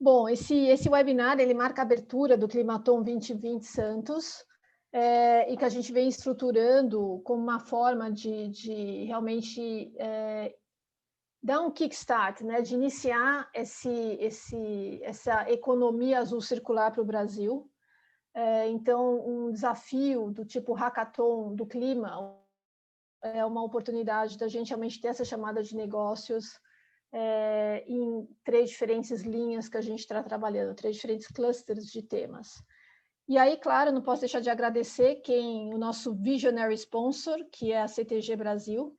Bom, esse webinar ele marca a abertura do Climaton 2020 Santos, e que a gente vem estruturando como uma forma de realmente dar um kickstart, né, de iniciar essa economia azul circular para o Brasil. Então, um desafio do tipo hackathon do clima é uma oportunidade da gente realmente ter essa chamada de negócios em 3 diferentes linhas que a gente está trabalhando, 3 diferentes clusters de temas. E aí, claro, não posso deixar de agradecer o nosso visionary sponsor, que é a CTG Brasil,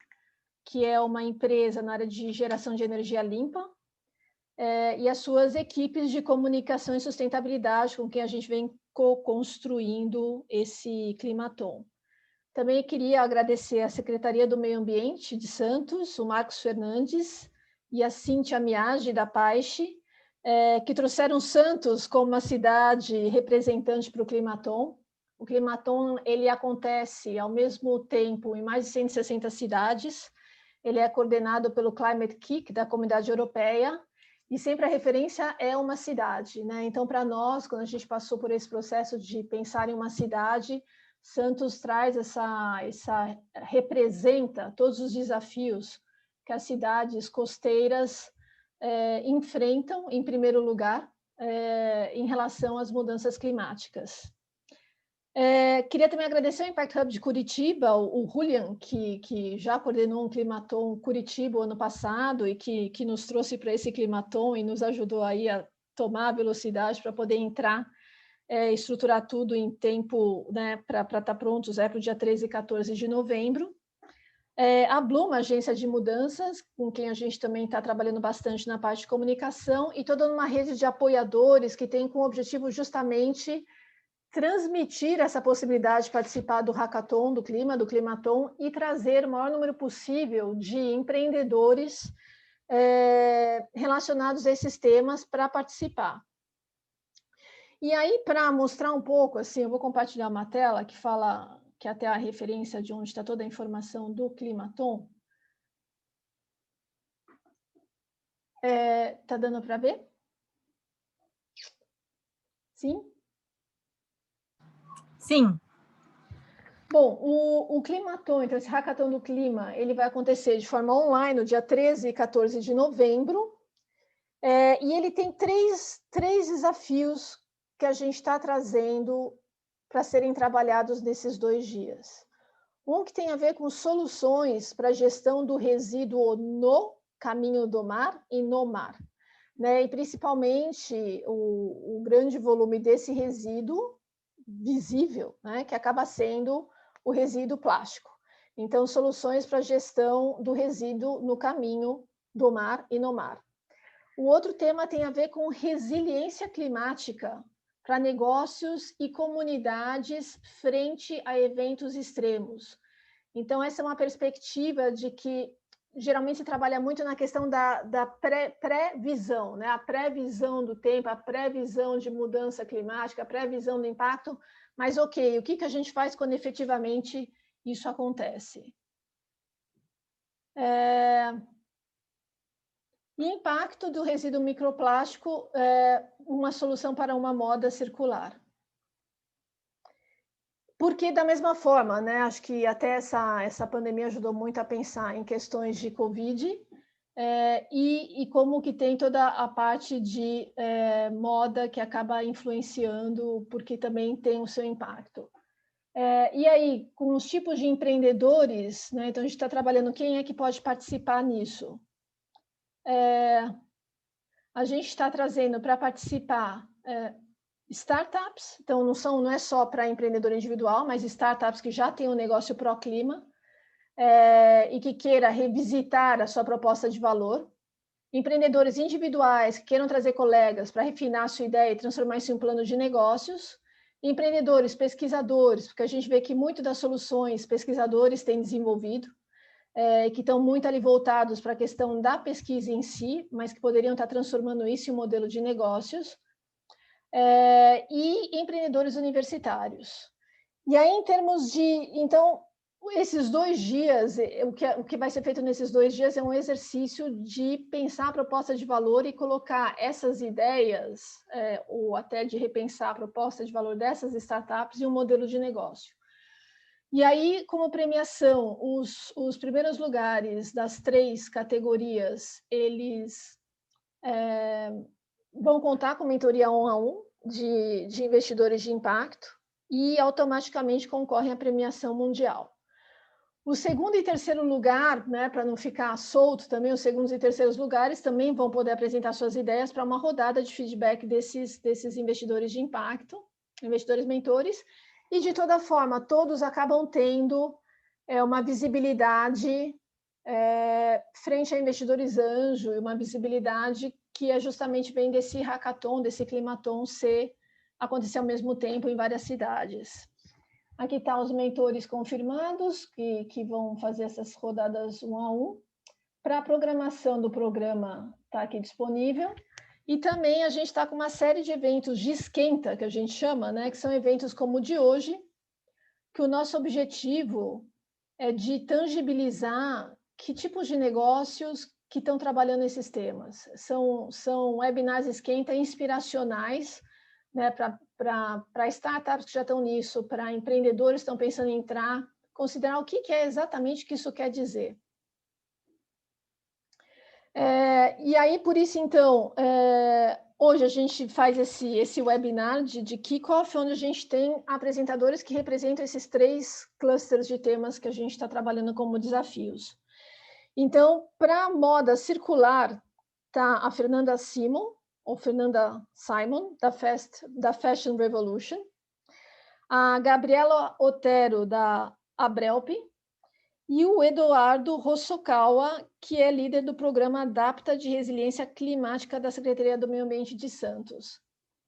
que é uma empresa na área de geração de energia limpa, e as suas equipes de comunicação e sustentabilidade, com quem a gente vem co-construindo esse Climaton. Também queria agradecer à Secretaria do Meio Ambiente de Santos, o Marcos Fernandes e a Cíntia Miage, da Paixe, que trouxeram Santos como uma cidade representante para o Climaton. O Climaton ele acontece ao mesmo tempo em mais de 160 cidades. Ele é coordenado pelo Climate Kick, da Comunidade Europeia, e sempre a referência é uma cidade, né? Então, para nós, quando a gente passou por esse processo de pensar em uma cidade, Santos traz representa todos os desafios que as cidades costeiras enfrentam, em primeiro lugar, em relação às mudanças climáticas. Queria também agradecer ao Impact Hub de Curitiba, o Julian, que já coordenou um Climaton Curitiba ano passado e que nos trouxe para esse Climaton e nos ajudou aí a tomar a velocidade para poder entrar, estruturar tudo em tempo, né, para estar prontos para o dia 13 e 14 de novembro. A Bloom, agência de mudanças, com quem a gente também está trabalhando bastante na parte de comunicação, e toda uma rede de apoiadores que tem como objetivo justamente transmitir essa possibilidade de participar do hackathon, do Climaton, e trazer o maior número possível de empreendedores relacionados a esses temas para participar. E aí, para mostrar um pouco, assim, eu vou compartilhar uma tela que fala, que é até a referência de onde está toda a informação do Climaton. Tá dando para ver? Sim? Sim. Bom, o Climaton, então esse hackathon do clima, ele vai acontecer de forma online no dia 13 e 14 de novembro, e ele tem três desafios que a gente está trazendo para serem trabalhados nesses 2 dias. Um que tem a ver com soluções para a gestão do resíduo no caminho do mar e no mar, né? E principalmente o grande volume desse resíduo visível, né? Que acaba sendo o resíduo plástico. Então, soluções para a gestão do resíduo no caminho do mar e no mar. O outro tema tem a ver com resiliência climática para negócios e comunidades frente a eventos extremos. Então, essa é uma perspectiva de que geralmente se trabalha muito na questão da previsão, né? A previsão do tempo, a previsão de mudança climática, a previsão do impacto, mas ok, o que a gente faz quando efetivamente isso acontece? E impacto do resíduo microplástico, uma solução para uma moda circular. Porque, da mesma forma, né, acho que até essa pandemia ajudou muito a pensar em questões de Covid, e como que tem toda a parte de moda que acaba influenciando, porque também tem o seu impacto. E aí, com os tipos de empreendedores, né, então a gente está trabalhando quem é que pode participar nisso. A gente está trazendo para participar startups, então não é só para empreendedor individual, mas startups que já têm um negócio pró-clima e que queira revisitar a sua proposta de valor. Empreendedores individuais que queiram trazer colegas para refinar a sua ideia e transformar isso em um plano de negócios. Empreendedores, pesquisadores, porque a gente vê que muito das soluções pesquisadores têm desenvolvido, que estão muito ali voltados para a questão da pesquisa em si, mas que poderiam estar transformando isso em um modelo de negócios. E empreendedores universitários. E aí, em termos de... Então, Esses 2 dias, o que vai ser feito nesses 2 dias é um exercício de pensar a proposta de valor e colocar essas ideias, ou até de repensar a proposta de valor dessas startups em um modelo de negócio. E aí, como premiação, os primeiros lugares das 3 categorias, eles vão contar com mentoria 1 a 1 de investidores de impacto e automaticamente concorrem à premiação mundial. O segundo e terceiro lugar, né, para não ficar solto também, os segundos e terceiros lugares também vão poder apresentar suas ideias para uma rodada de feedback desses investidores de impacto, investidores mentores, e de toda forma, todos acabam tendo uma visibilidade frente a investidores anjo, e uma visibilidade que justamente vem desse hackathon, desse climathon acontecer ao mesmo tempo em várias cidades. Aqui estão os mentores confirmados, que vão fazer essas rodadas 1 a 1. Para a programação do programa, está aqui disponível. E também a gente está com uma série de eventos de esquenta, que a gente chama, né? Que são eventos como o de hoje, que o nosso objetivo é de tangibilizar que tipos de negócios que estão trabalhando esses temas. São webinars esquenta inspiracionais, né, para startups que já estão nisso, para empreendedores que estão pensando em entrar, considerar o que é exatamente que isso quer dizer. E aí, por isso, então, hoje a gente faz esse webinar de kickoff, onde a gente tem apresentadores que representam esses 3 clusters de temas que a gente está trabalhando como desafios. Então, para a moda circular, está a Fernanda Simon, ou Fernanda Simon, da Fashion Revolution, a Gabriela Otero, da Abrelp, e o Eduardo Rossokawa, que é líder do programa Adapta de Resiliência Climática da Secretaria do Meio Ambiente de Santos.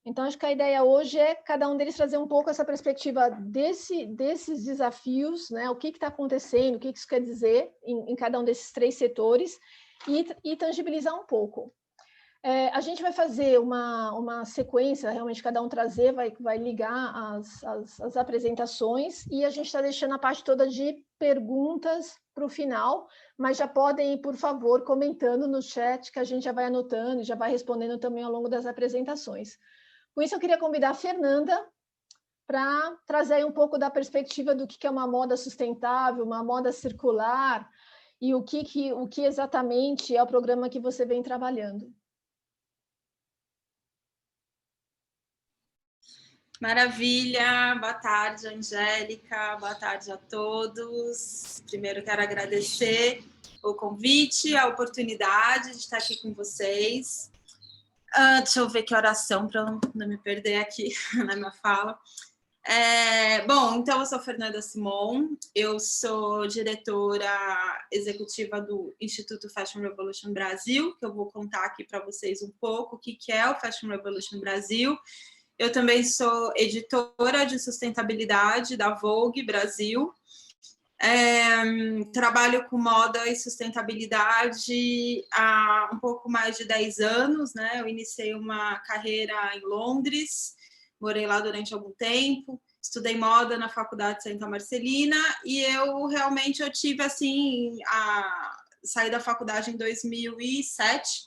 Então, acho que a ideia hoje é cada um deles trazer um pouco essa perspectiva desses desafios, né? O que está acontecendo, o que isso quer dizer em cada um desses 3 setores, e tangibilizar um pouco. A gente vai fazer uma sequência, realmente cada um trazer, vai ligar as apresentações, e a gente está deixando a parte toda de perguntas para o final, mas já podem ir, por favor, comentando no chat, que a gente já vai anotando e já vai respondendo também ao longo das apresentações. Com isso, eu queria convidar a Fernanda para trazer aí um pouco da perspectiva do que é uma moda sustentável, uma moda circular, e o que exatamente é o programa que você vem trabalhando. Maravilha, boa tarde, Angélica, boa tarde a todos. Primeiro quero agradecer o convite, a oportunidade de estar aqui com vocês. Deixa eu ver que oração para eu não me perder aqui na minha fala. Bom, então eu sou Fernanda Simon, eu sou diretora executiva do Instituto Fashion Revolution Brasil, que eu vou contar aqui para vocês um pouco o que é o Fashion Revolution Brasil. Eu também sou editora de sustentabilidade da Vogue Brasil. Trabalho com moda e sustentabilidade há um pouco mais de 10 anos, né? Eu iniciei uma carreira em Londres, morei lá durante algum tempo, estudei moda na Faculdade Santa Marcelina, e eu tive assim, saí da faculdade em 2007.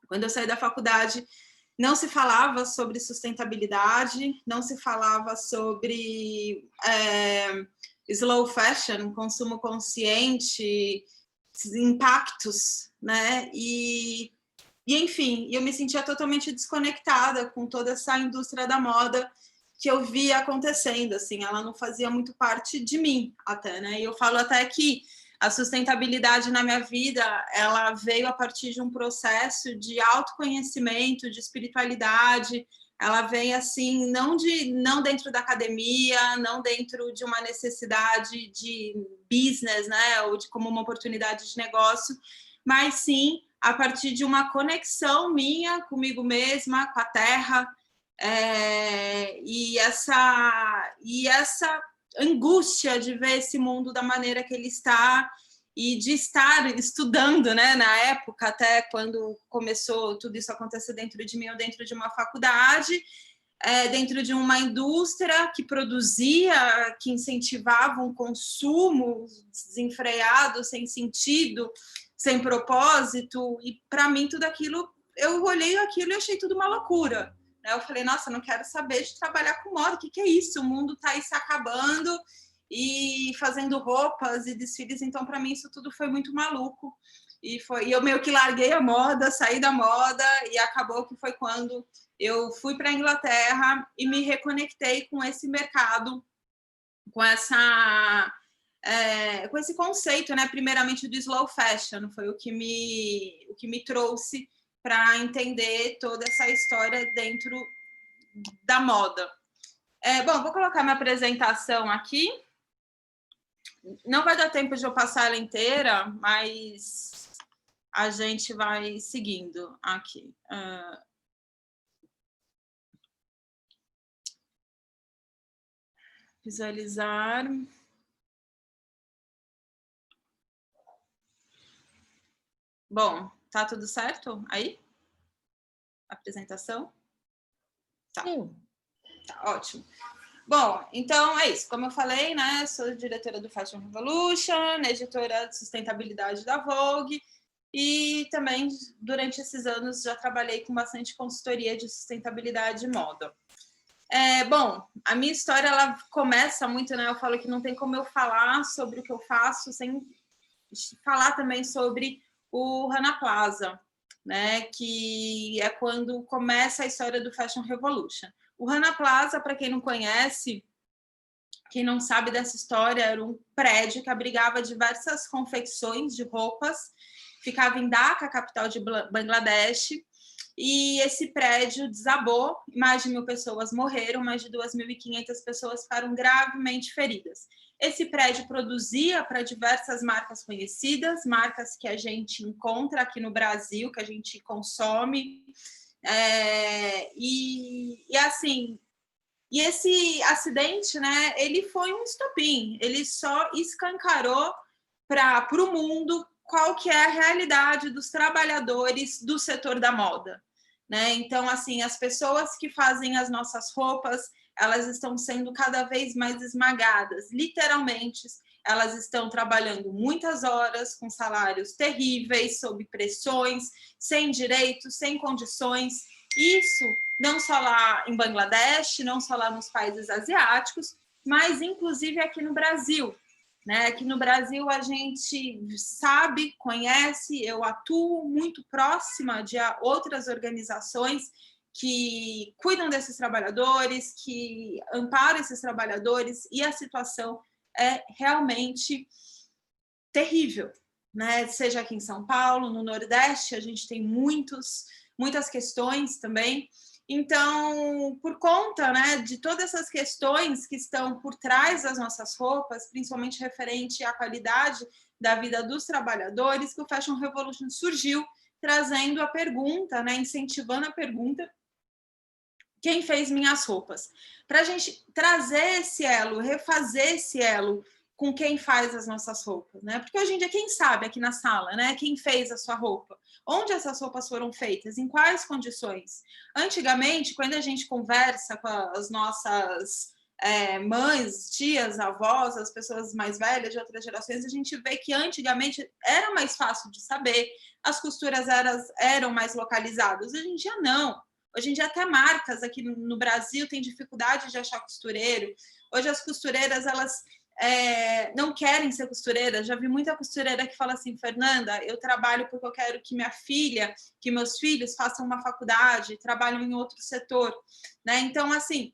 Quando eu saí da faculdade, não se falava sobre sustentabilidade, não se falava sobre slow fashion, consumo consciente, impactos, né? E enfim, eu me sentia totalmente desconectada com toda essa indústria da moda que eu via acontecendo, assim, ela não fazia muito parte de mim até, né? E eu falo até que a sustentabilidade na minha vida, ela veio a partir de um processo de autoconhecimento, de espiritualidade. Ela vem assim, não dentro da academia, não dentro de uma necessidade de business, né, ou de como uma oportunidade de negócio, mas sim a partir de uma conexão minha comigo mesma, com a terra, e essa angústia de ver esse mundo da maneira que ele está, e de estar estudando, né, na época, até quando começou tudo isso acontecer dentro de mim ou dentro de uma faculdade, dentro de uma indústria que produzia, que incentivava um consumo desenfreado, sem sentido, sem propósito, e para mim tudo aquilo, eu olhei aquilo e achei tudo uma loucura. Eu falei, nossa, eu não quero saber de trabalhar com moda, o que é isso? O mundo está aí se acabando e fazendo roupas e desfiles, então para mim isso tudo foi muito maluco. E eu meio que larguei a moda, saí da moda, e acabou que foi quando eu fui para a Inglaterra e me reconectei com esse mercado, com esse conceito, né? Primeiramente do slow fashion, foi o que me trouxe para entender toda essa história dentro da moda. Bom, vou colocar minha apresentação aqui. Não vai dar tempo de eu passar ela inteira, mas a gente vai seguindo aqui. Visualizar. Bom, tá tudo certo aí? Apresentação? Tá. Sim. Tá, ótimo. Bom, então é isso. Como eu falei, né? Sou diretora do Fashion Revolution, editora de sustentabilidade da Vogue, e também, durante esses anos, já trabalhei com bastante consultoria de sustentabilidade e moda. Bom, a minha história, ela começa muito, né? Eu falo que não tem como eu falar sobre o que eu faço sem falar também sobre o Rana Plaza, né? Que é quando começa a história do Fashion Revolution. O Rana Plaza, para quem não conhece, quem não sabe dessa história, era um prédio que abrigava diversas confecções de roupas, ficava em Dhaka, capital de Bangladesh, e esse prédio desabou, mais de 1.000 pessoas morreram, mais de 2.500 pessoas ficaram gravemente feridas. Esse prédio produzia para diversas marcas conhecidas, marcas que a gente encontra aqui no Brasil, que a gente consome, assim, e esse acidente, né, ele foi um estopim, ele só escancarou para o mundo qual que é a realidade dos trabalhadores do setor da moda, né? Então, assim, as pessoas que fazem as nossas roupas, elas estão sendo cada vez mais esmagadas, literalmente. Elas estão trabalhando muitas horas, com salários terríveis, sob pressões, sem direitos, sem condições. Isso não só lá em Bangladesh, não só lá nos países asiáticos, mas inclusive aqui no Brasil. Né? Aqui no Brasil a gente sabe, conhece, eu atuo muito próxima de outras organizações que cuidam desses trabalhadores, que amparam esses trabalhadores, e a situação é realmente terrível, né? Seja aqui em São Paulo, no Nordeste, a gente tem muitas questões também. Então, por conta, né, de todas essas questões que estão por trás das nossas roupas, principalmente referente à qualidade da vida dos trabalhadores, que o Fashion Revolution surgiu, trazendo a pergunta, né, incentivando a pergunta: quem fez minhas roupas? Para a gente trazer esse elo, refazer esse elo com quem faz as nossas roupas, né? Porque hoje em dia, quem sabe aqui na sala, né? Quem fez a sua roupa? Onde essas roupas foram feitas? Em quais condições? Antigamente, quando a gente conversa com as nossas mães, tias, avós, as pessoas mais velhas de outras gerações, a gente vê que antigamente era mais fácil de saber, as costuras eram mais localizadas. Hoje em dia, não. Hoje em dia, até marcas aqui no Brasil têm dificuldade de achar costureiro. Hoje, as costureiras, elas não querem ser costureiras. Já vi muita costureira que fala assim: Fernanda, eu trabalho porque eu quero que minha filha, que meus filhos façam uma faculdade, trabalham em outro setor, né? Então, assim,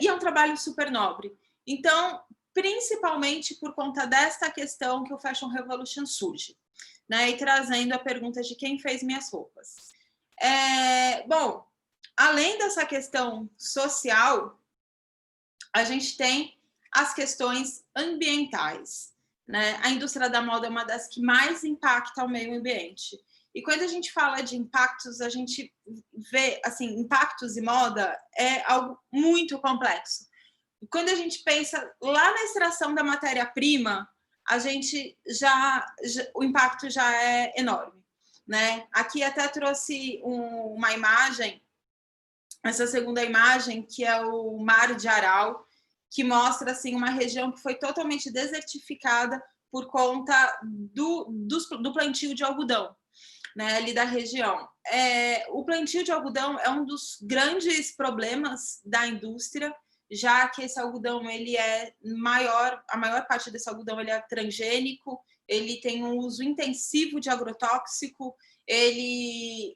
e é um trabalho super nobre. Então, principalmente por conta desta questão que o Fashion Revolution surge, né? E trazendo a pergunta de quem fez minhas roupas. Bom, além dessa questão social, a gente tem as questões ambientais, né? A indústria da moda é uma das que mais impacta o meio ambiente. E quando a gente fala de impactos, a gente vê, assim, impactos em moda é algo muito complexo. E quando a gente pensa lá na extração da matéria-prima, a gente o impacto já é enorme, né? Aqui até trouxe uma imagem essa segunda imagem, que é o Mar de Aral, que mostra assim, uma região que foi totalmente desertificada por conta do plantio de algodão, né, ali da região. O plantio de algodão é um dos grandes problemas da indústria, já que esse algodão ele é a maior parte desse algodão ele é transgênico, ele tem um uso intensivo de agrotóxico, esse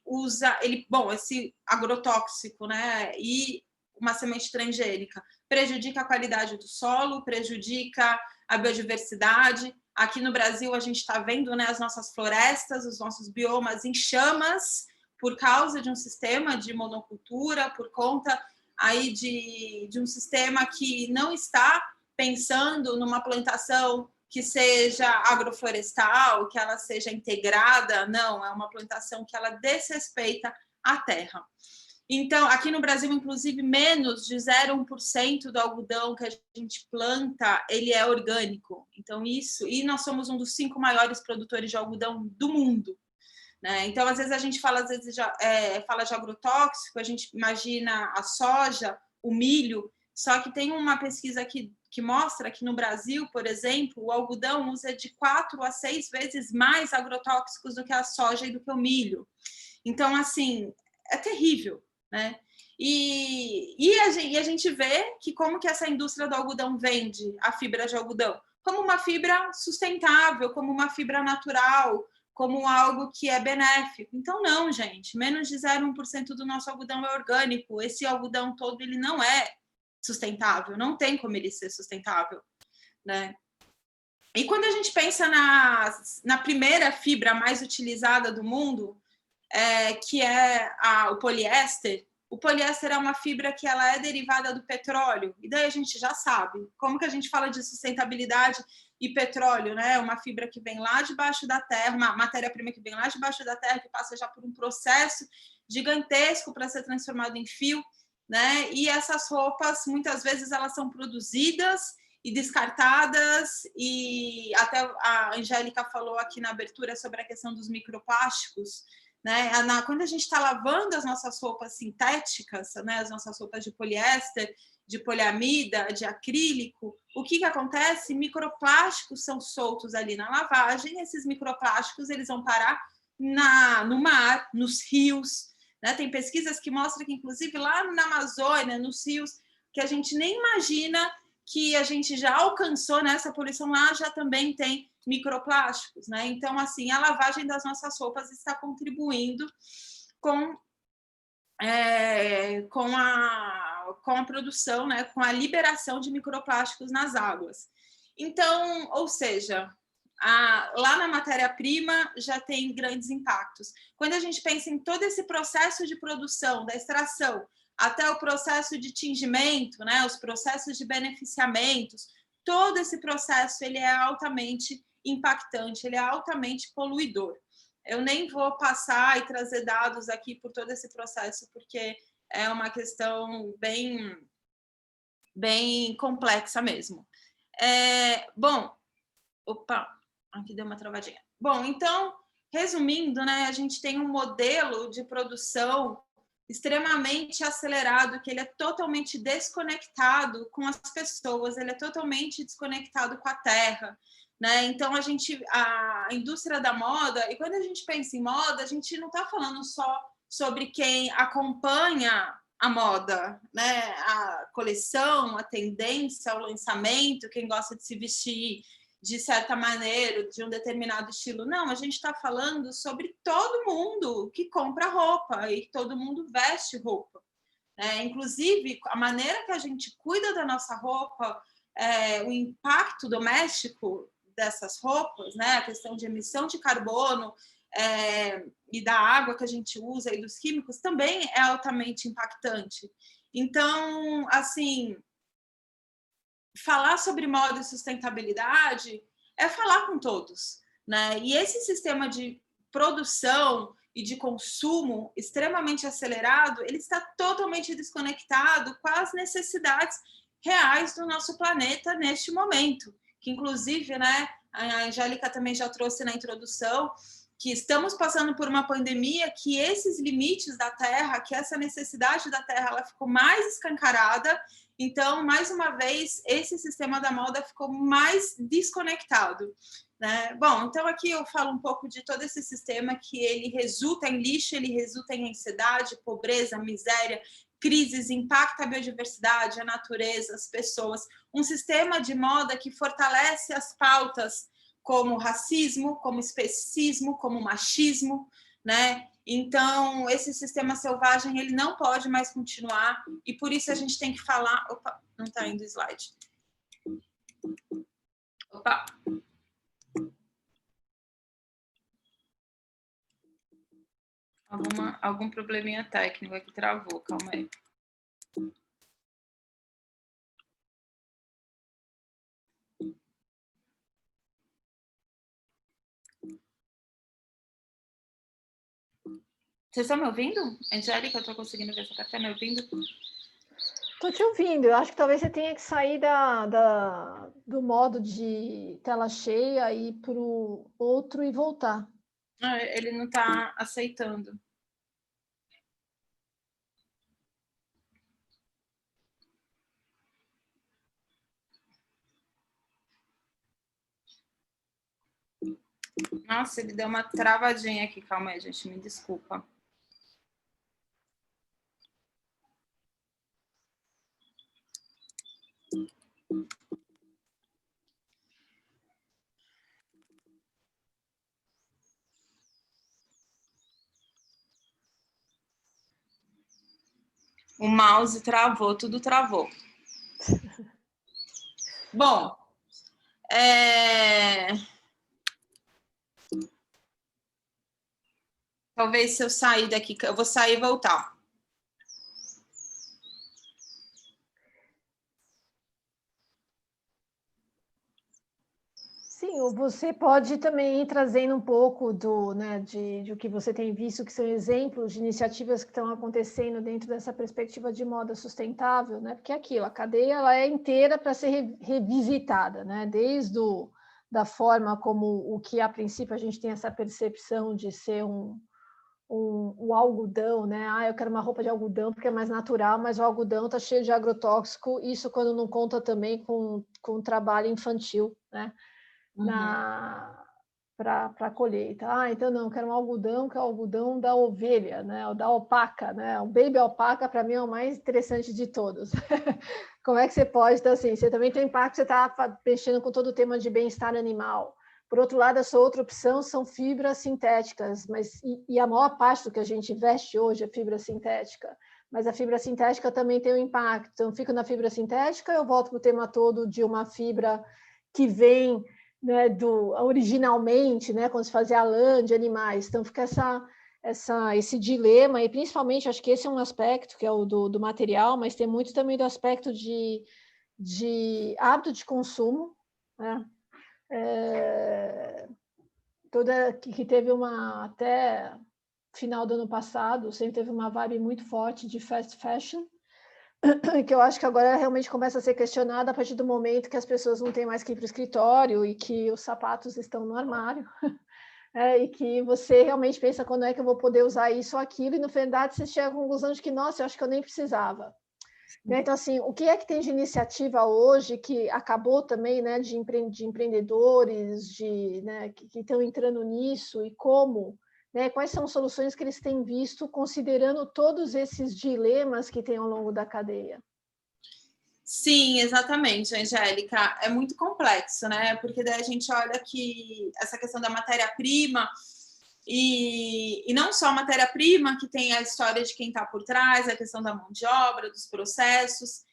agrotóxico, né, e uma semente transgênica prejudica a qualidade do solo, prejudica a biodiversidade. Aqui no Brasil a gente está vendo, né, as nossas florestas, os nossos biomas em chamas por causa de um sistema de monocultura, por conta aí de um sistema que não está pensando numa plantação que seja agroflorestal, que ela seja integrada, não, é uma plantação que ela desrespeita a terra. Então, aqui no Brasil, inclusive, menos de 0,1% do algodão que a gente planta, ele é orgânico. Então, e nós somos um dos 5 maiores produtores de algodão do mundo, né? Então, às vezes a gente fala, fala de agrotóxico, a gente imagina a soja, o milho, só que tem uma pesquisa aqui que mostra que no Brasil, por exemplo, o algodão usa de 4 a 6 vezes mais agrotóxicos do que a soja e do que o milho. Então, assim, é terrível, né? E a gente vê que como que essa indústria do algodão vende a fibra de algodão? Como uma fibra sustentável, como uma fibra natural, como algo que é benéfico. Então, não, gente, menos de 0,1% do nosso algodão é orgânico. Esse algodão todo, ele não é sustentável, não tem como ele ser sustentável, né? E quando a gente pensa na primeira fibra mais utilizada do mundo, que é o poliéster é uma fibra que ela é derivada do petróleo, e daí a gente já sabe como que a gente fala de sustentabilidade e petróleo, né? Uma fibra que vem lá debaixo da terra, uma matéria-prima que vem lá debaixo da terra, que passa já por um processo gigantesco para ser transformado em fio, né? E essas roupas, muitas vezes, elas são produzidas e descartadas, e até a Angélica falou aqui na abertura sobre a questão dos microplásticos, né? Quando a gente está lavando as nossas roupas sintéticas, né? As nossas roupas de poliéster, de poliamida, de acrílico, o que acontece? Microplásticos são soltos ali na lavagem, esses microplásticos eles vão parar no mar, nos rios, né? Tem pesquisas que mostram que, inclusive, lá na Amazônia, nos rios, que a gente nem imagina que a gente já alcançou, né? Essa poluição lá já também tem microplásticos, né? Então, assim, a lavagem das nossas roupas está contribuindo com a produção, né? Com a liberação de microplásticos nas águas. Então, ou seja, lá na matéria-prima já tem grandes impactos. Quando a gente pensa em todo esse processo de produção, da extração, até o processo de tingimento, né, os processos de beneficiamentos, todo esse processo ele é altamente impactante, ele é altamente poluidor. Eu nem vou passar e trazer dados aqui por todo esse processo, porque é uma questão bem complexa mesmo. Bom, aqui deu uma travadinha. Bom, então, resumindo, né, a gente tem um modelo de produção extremamente acelerado, que ele é totalmente desconectado com as pessoas, ele é totalmente desconectado com a terra, né? Então, a indústria da moda, e quando a gente pensa em moda, a gente não está falando só sobre quem acompanha a moda, né? A coleção, a tendência, o lançamento, quem gosta de se vestir de certa maneira, de um determinado estilo. Não, a gente está falando sobre todo mundo que compra roupa e todo mundo veste roupa. Inclusive, a maneira que a gente cuida da nossa roupa, o impacto doméstico dessas roupas, né? A questão de emissão de carbono e da água que a gente usa e dos químicos também é altamente impactante. Então, assim, falar sobre moda e sustentabilidade é falar com todos, né? E esse sistema de produção e de consumo extremamente acelerado, ele está totalmente desconectado com as necessidades reais do nosso planeta neste momento, que inclusive, né, a Angélica também já trouxe na introdução, que estamos passando por uma pandemia, que esses limites da Terra, que essa necessidade da Terra, ela ficou mais escancarada. Então, mais uma vez, esse sistema da moda ficou mais desconectado, né? Bom, então aqui eu falo um pouco de todo esse sistema que ele resulta em lixo, ele resulta em ansiedade, pobreza, miséria, crises, impacta a biodiversidade, a natureza, as pessoas. Um sistema de moda que fortalece as pautas como racismo, como especismo, como machismo, né? Então, esse sistema selvagem, ele não pode mais continuar, e por isso a gente tem que falar... Opa, não está indo o slide. Opa! Algum probleminha técnico aqui, travou, calma aí. Vocês estão me ouvindo? Angélica, eu estou conseguindo ver se você está me ouvindo? Estou te ouvindo. Eu acho que talvez você tenha que sair do modo de tela cheia e ir para o outro e voltar. Ele não está aceitando. Nossa, ele deu uma travadinha aqui. Calma aí, gente, me desculpa. O mouse travou, tudo travou. Bom, talvez se eu sair daqui, eu vou sair e voltar. Sim, ou você pode também ir trazendo um pouco de o que você tem visto, que são exemplos de iniciativas que estão acontecendo dentro dessa perspectiva de moda sustentável, né? Porque é aquilo, a cadeia ela é inteira para ser revisitada, né? Desde da forma como o que a princípio a gente tem essa percepção de ser o algodão, né? Eu quero uma roupa de algodão porque é mais natural, mas o algodão está cheio de agrotóxico, isso quando não conta também com o trabalho infantil, né? Para a colheita. Então não, quero um algodão, que é o algodão da ovelha, né? O da alpaca, né? O baby alpaca, para mim, é o mais interessante de todos. Como é que você pode, então, assim, você também tem impacto, você está mexendo com todo o tema de bem-estar animal. Por outro lado, a sua outra opção são fibras sintéticas, mas e a maior parte do que a gente veste hoje é fibra sintética. Mas a fibra sintética também tem um impacto. Então, fico na fibra sintética, eu volto para o tema todo de uma fibra que vem, né, originalmente, né, quando se fazia a lã de animais. Então, fica esse dilema, e principalmente, acho que esse é um aspecto, que é o do material, mas tem muito também do aspecto de hábito de consumo, né? Que teve até final do ano passado, sempre teve uma vibe muito forte de fast fashion, que eu acho que agora realmente começa a ser questionada a partir do momento que as pessoas não têm mais que ir para o escritório e que os sapatos estão no armário, e que você realmente pensa quando é que eu vou poder usar isso ou aquilo, e na verdade você chega à conclusão de que, nossa, eu acho que eu nem precisava. Então, assim, o que é que tem de iniciativa hoje que acabou também, né, de empreendedores, né, que estão entrando nisso, e como... Né? Quais são as soluções que eles têm visto, considerando todos esses dilemas que tem ao longo da cadeia? Sim, exatamente, Angélica. É muito complexo, né? Porque daí a gente olha que essa questão da matéria-prima, e não só a matéria-prima, que tem a história de quem está por trás, a questão da mão de obra, dos processos.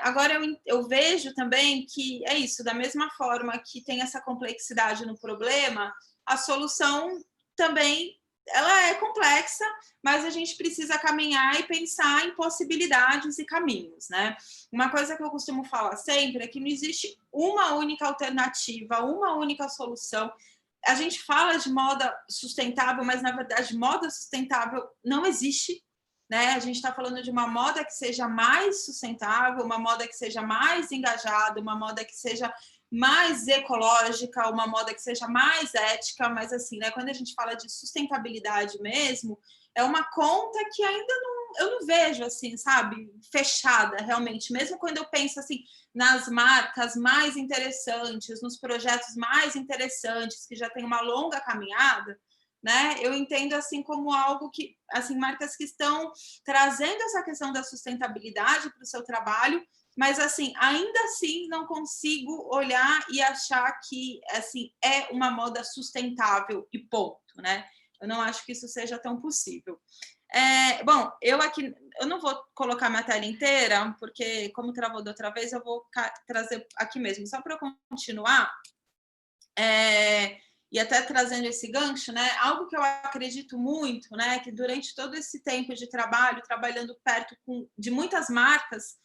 Agora eu vejo também que é isso, da mesma forma que tem essa complexidade no problema, a solução também ela é complexa, mas a gente precisa caminhar e pensar em possibilidades e caminhos, né? Uma coisa que eu costumo falar sempre é que não existe uma única alternativa, uma única solução. A gente fala de moda sustentável, mas na verdade moda sustentável não existe, né? A gente está falando de uma moda que seja mais sustentável, uma moda que seja mais engajada, uma moda que seja mais ecológica, uma moda que seja mais ética, mas assim, né, quando a gente fala de sustentabilidade mesmo, é uma conta que ainda eu não vejo assim, sabe, fechada realmente, mesmo quando eu penso assim nas marcas mais interessantes, nos projetos mais interessantes, que já tem uma longa caminhada, né? Eu entendo assim como algo que, assim, marcas que estão trazendo essa questão da sustentabilidade para o seu trabalho, mas assim, ainda assim não consigo olhar e achar que assim é uma moda sustentável e ponto, né? Eu não acho que isso seja tão possível. Bom, eu não vou colocar minha tela inteira, porque como travou da outra vez, eu vou trazer aqui mesmo, só para continuar. E até trazendo esse gancho, né? Algo que eu acredito muito, né? Que durante todo esse tempo de trabalho, trabalhando perto de muitas marcas,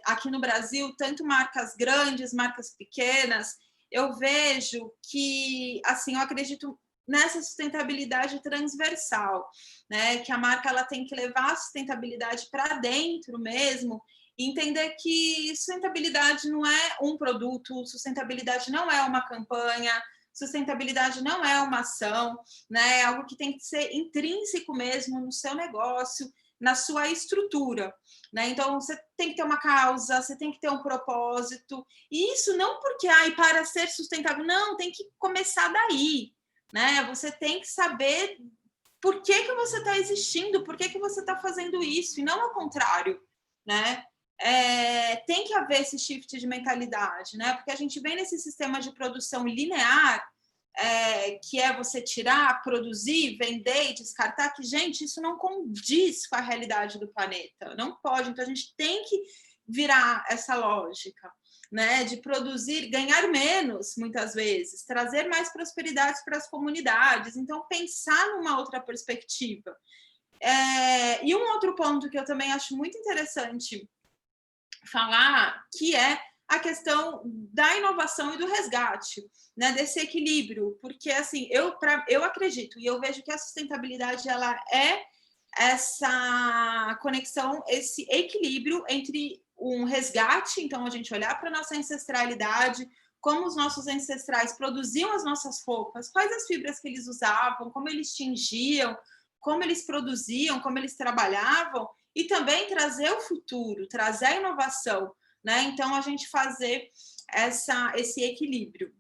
aqui no Brasil, tanto marcas grandes, marcas pequenas, eu vejo que, assim, eu acredito nessa sustentabilidade transversal, né? Que a marca ela tem que levar a sustentabilidade para dentro mesmo, e entender que sustentabilidade não é um produto, sustentabilidade não é uma campanha, sustentabilidade não é uma ação, né? É algo que tem que ser intrínseco mesmo no seu negócio, na sua estrutura, né? Então você tem que ter uma causa, você tem que ter um propósito, e isso não porque para ser sustentável, não, tem que começar daí, né? Você tem que saber por que você está existindo, por que você está fazendo isso, e não ao contrário, né? Tem que haver esse shift de mentalidade, né? Porque a gente vem nesse sistema de produção linear, que é você tirar, produzir, vender e descartar, que, gente, isso não condiz com a realidade do planeta, não pode. Então, a gente tem que virar essa lógica, né, de produzir, ganhar menos, muitas vezes, trazer mais prosperidade para as comunidades. Então, pensar numa outra perspectiva. E um outro ponto que eu também acho muito interessante falar, que é a questão da inovação e do resgate, né, desse equilíbrio, porque assim, eu acredito e eu vejo que a sustentabilidade ela é essa conexão, esse equilíbrio entre um resgate, então a gente olhar para a nossa ancestralidade, como os nossos ancestrais produziam as nossas roupas, quais as fibras que eles usavam, como eles tingiam, como eles produziam, como eles trabalhavam, e também trazer o futuro, trazer a inovação, né? Então, a gente fazer esse equilíbrio.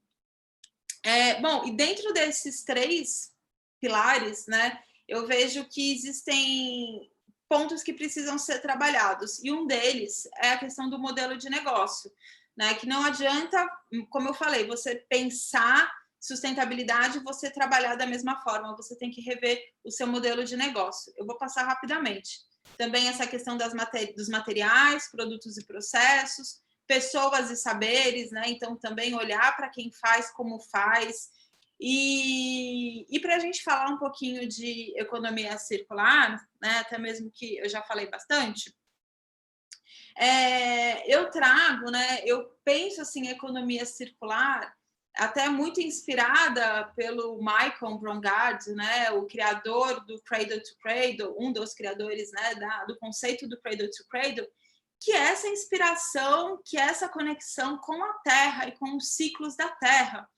Bom, e dentro desses 3 pilares, né, eu vejo que existem pontos que precisam ser trabalhados, e um deles é a questão do modelo de negócio, né, que não adianta, como eu falei, você pensar sustentabilidade e você trabalhar da mesma forma, você tem que rever o seu modelo de negócio. Eu vou passar rapidamente. Também essa questão dos materiais, produtos e processos, pessoas e saberes, né? Então, também olhar para quem faz, como faz. E para a gente falar um pouquinho de economia circular, né? Até mesmo que eu já falei bastante, eu trago, né? Eu penso assim, economia circular, até muito inspirada pelo Michael Brongard, né, o criador do Cradle to Cradle, um dos criadores, né, do conceito do Cradle to Cradle, que é essa inspiração, que é essa conexão com a Terra e com os ciclos da Terra,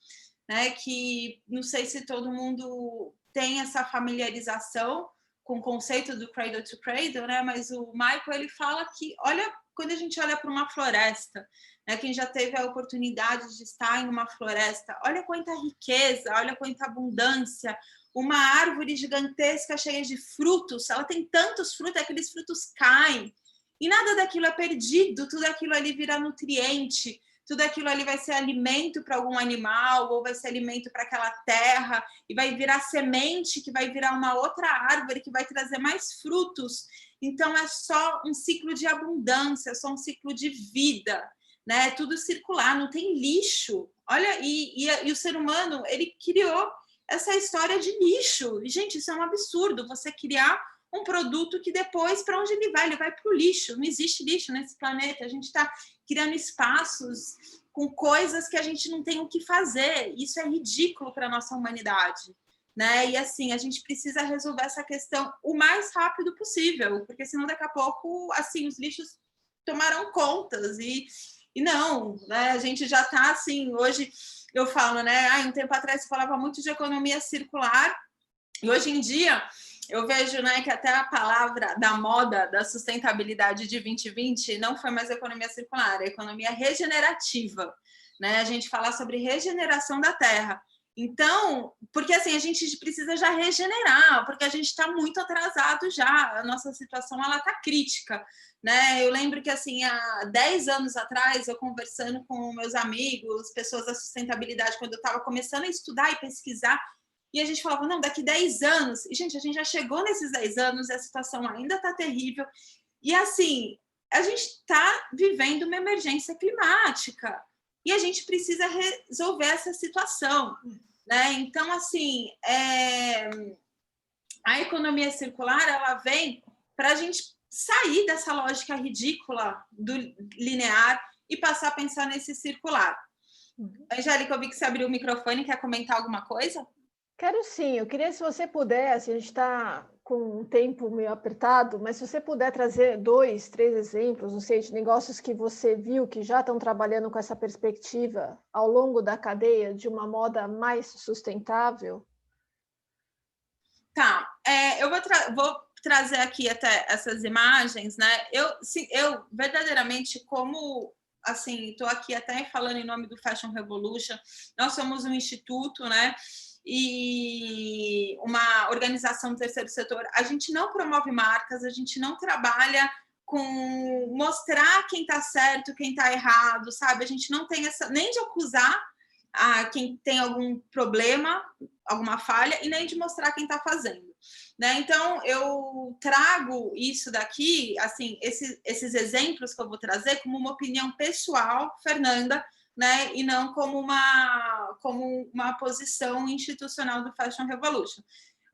né, que não sei se todo mundo tem essa familiarização com o conceito do Cradle to Cradle, né, mas o Michael ele fala que, olha, quando a gente olha para uma floresta, né, quem já teve a oportunidade de estar em uma floresta, olha quanta riqueza, olha quanta abundância, uma árvore gigantesca cheia de frutos, ela tem tantos frutos, aqueles frutos caem, e nada daquilo é perdido, tudo aquilo ali vira nutriente, tudo aquilo ali vai ser alimento para algum animal, ou vai ser alimento para aquela terra, e vai virar semente, que vai virar uma outra árvore, que vai trazer mais frutos. Então, é só um ciclo de abundância, é só um ciclo de vida, né? Tudo circular, não tem lixo. Olha, e o ser humano, ele criou essa história de lixo. E, gente, isso é um absurdo, você criar um produto que depois, para onde ele vai? Ele vai para o lixo. Não existe lixo nesse planeta. A gente está criando espaços com coisas que a gente não tem o que fazer. Isso é ridículo para a nossa humanidade, né? E assim, a gente precisa resolver essa questão o mais rápido possível, porque senão daqui a pouco, assim, os lixos tomarão contas. E não, né? A gente já está assim, hoje eu falo, né? Um tempo atrás se falava muito de economia circular, e hoje em dia eu vejo, né, que até a palavra da moda da sustentabilidade de 2020 não foi mais economia circular, é economia regenerativa, né? A gente fala sobre regeneração da terra. Então, porque assim, a gente precisa já regenerar, porque a gente está muito atrasado já, a nossa situação ela está crítica, né? Eu lembro que assim, há 10 anos atrás, eu conversando com meus amigos, pessoas da sustentabilidade, quando eu estava começando a estudar e pesquisar, e a gente falava, não, daqui 10 anos, e gente, a gente já chegou nesses 10 anos e a situação ainda está terrível, e assim, a gente está vivendo uma emergência climática, e a gente precisa resolver essa situação, né? Então, assim, a economia circular, ela vem para a gente sair dessa lógica ridícula do linear e passar a pensar nesse circular. Angélica, eu vi que você abriu o microfone, quer comentar alguma coisa? Quero sim, eu queria, se você pudesse, a gente está com um tempo meio apertado, mas se você puder trazer 2, 3 exemplos, não sei, de negócios que você viu que já estão trabalhando com essa perspectiva ao longo da cadeia de uma moda mais sustentável. Tá, eu vou trazer aqui até essas imagens, né? Eu verdadeiramente, como assim, estou aqui até falando em nome do Fashion Revolution, nós somos um instituto, né? E uma organização do terceiro setor, a gente não promove marcas, a gente não trabalha com mostrar quem está certo, quem está errado, sabe? A gente não tem essa, nem de acusar a quem tem algum problema, alguma falha, e nem de mostrar quem está fazendo, né? Então, eu trago isso daqui, assim, esses exemplos que eu vou trazer como uma opinião pessoal, Fernanda, né? E não como uma posição institucional do Fashion Revolution.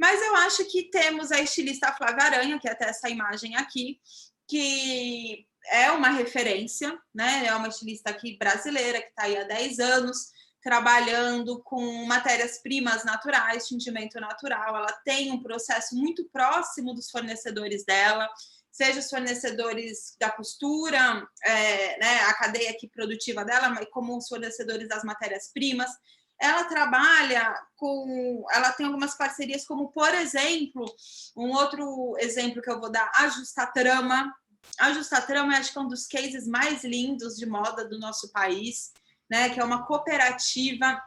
Mas eu acho que temos a estilista Flávia Aranha, que é até essa imagem aqui, que é uma referência, né? É uma estilista aqui brasileira, que está aí há 10 anos, trabalhando com matérias-primas naturais, tingimento natural. Ela tem um processo muito próximo dos fornecedores dela, seja os fornecedores da costura, né, a cadeia aqui produtiva dela, mas como os fornecedores das matérias-primas. Ela trabalha ela tem algumas parcerias, como, por exemplo, um outro exemplo que eu vou dar, a Justatrama. A Justatrama, acho que é um dos cases mais lindos de moda do nosso país, né, que é uma cooperativa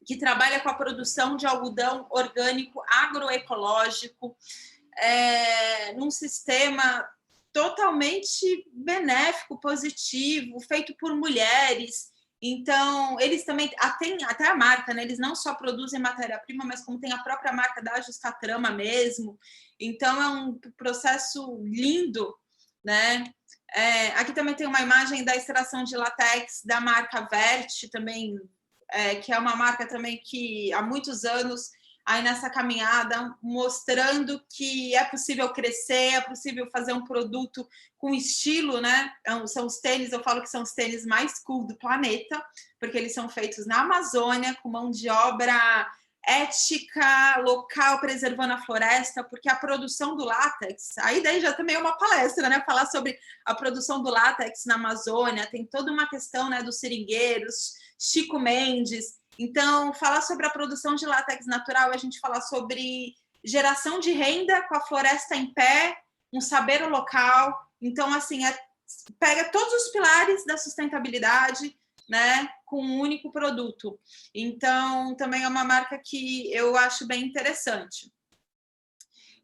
que trabalha com a produção de algodão orgânico agroecológico, num sistema totalmente benéfico, positivo, feito por mulheres. Então, eles também têm até a marca, né? Eles não só produzem matéria-prima, mas como tem a própria marca da Justatrama mesmo. Então, é um processo lindo, né? Aqui também tem uma imagem da extração de látex da marca Vert, também, que é uma marca também que há muitos anos aí nessa caminhada, mostrando que é possível crescer, é possível fazer um produto com estilo, né? São os tênis, eu falo que são os tênis mais cool do planeta, porque eles são feitos na Amazônia, com mão de obra ética, local, preservando a floresta, porque a produção do látex, aí daí já também é uma palestra, né? Falar sobre a produção do látex na Amazônia, tem toda uma questão, né, dos seringueiros, Chico Mendes. Então, falar sobre a produção de látex natural, a gente falar sobre geração de renda com a floresta em pé, um saber local. Então, assim, pega todos os pilares da sustentabilidade, né, com um único produto. Então, também é uma marca que eu acho bem interessante.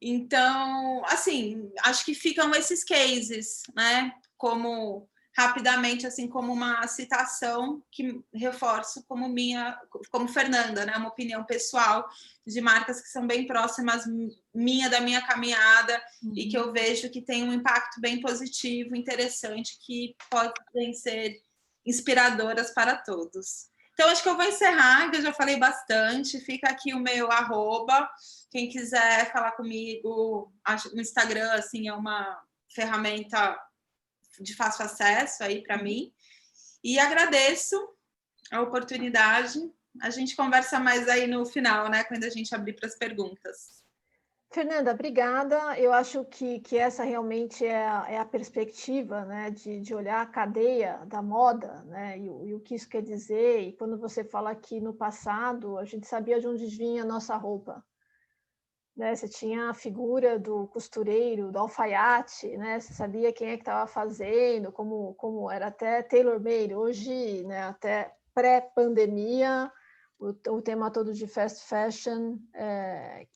Então, assim, acho que ficam esses cases, né, como rapidamente, assim, como uma citação que reforço como Fernanda, né, uma opinião pessoal de marcas que são bem próximas da minha caminhada, e que eu vejo que tem um impacto bem positivo, interessante, que podem ser inspiradoras para todos. Então, acho que eu vou encerrar, que eu já falei bastante. Fica aqui o meu @. Quem quiser falar comigo, o Instagram, assim, é uma ferramenta de fácil acesso aí para mim. E agradeço a oportunidade. A gente conversa mais aí no final, né? Quando a gente abrir para as perguntas. Fernanda, obrigada. Eu acho que essa realmente é a perspectiva, né, de olhar a cadeia da moda, né, e o que isso quer dizer. E quando você fala que no passado a gente sabia de onde vinha a nossa roupa, né? Você tinha a figura do costureiro, do alfaiate, né? Você sabia quem é que estava fazendo, como era até tailor-made. Hoje, né, até pré-pandemia, o tema todo de fast fashion,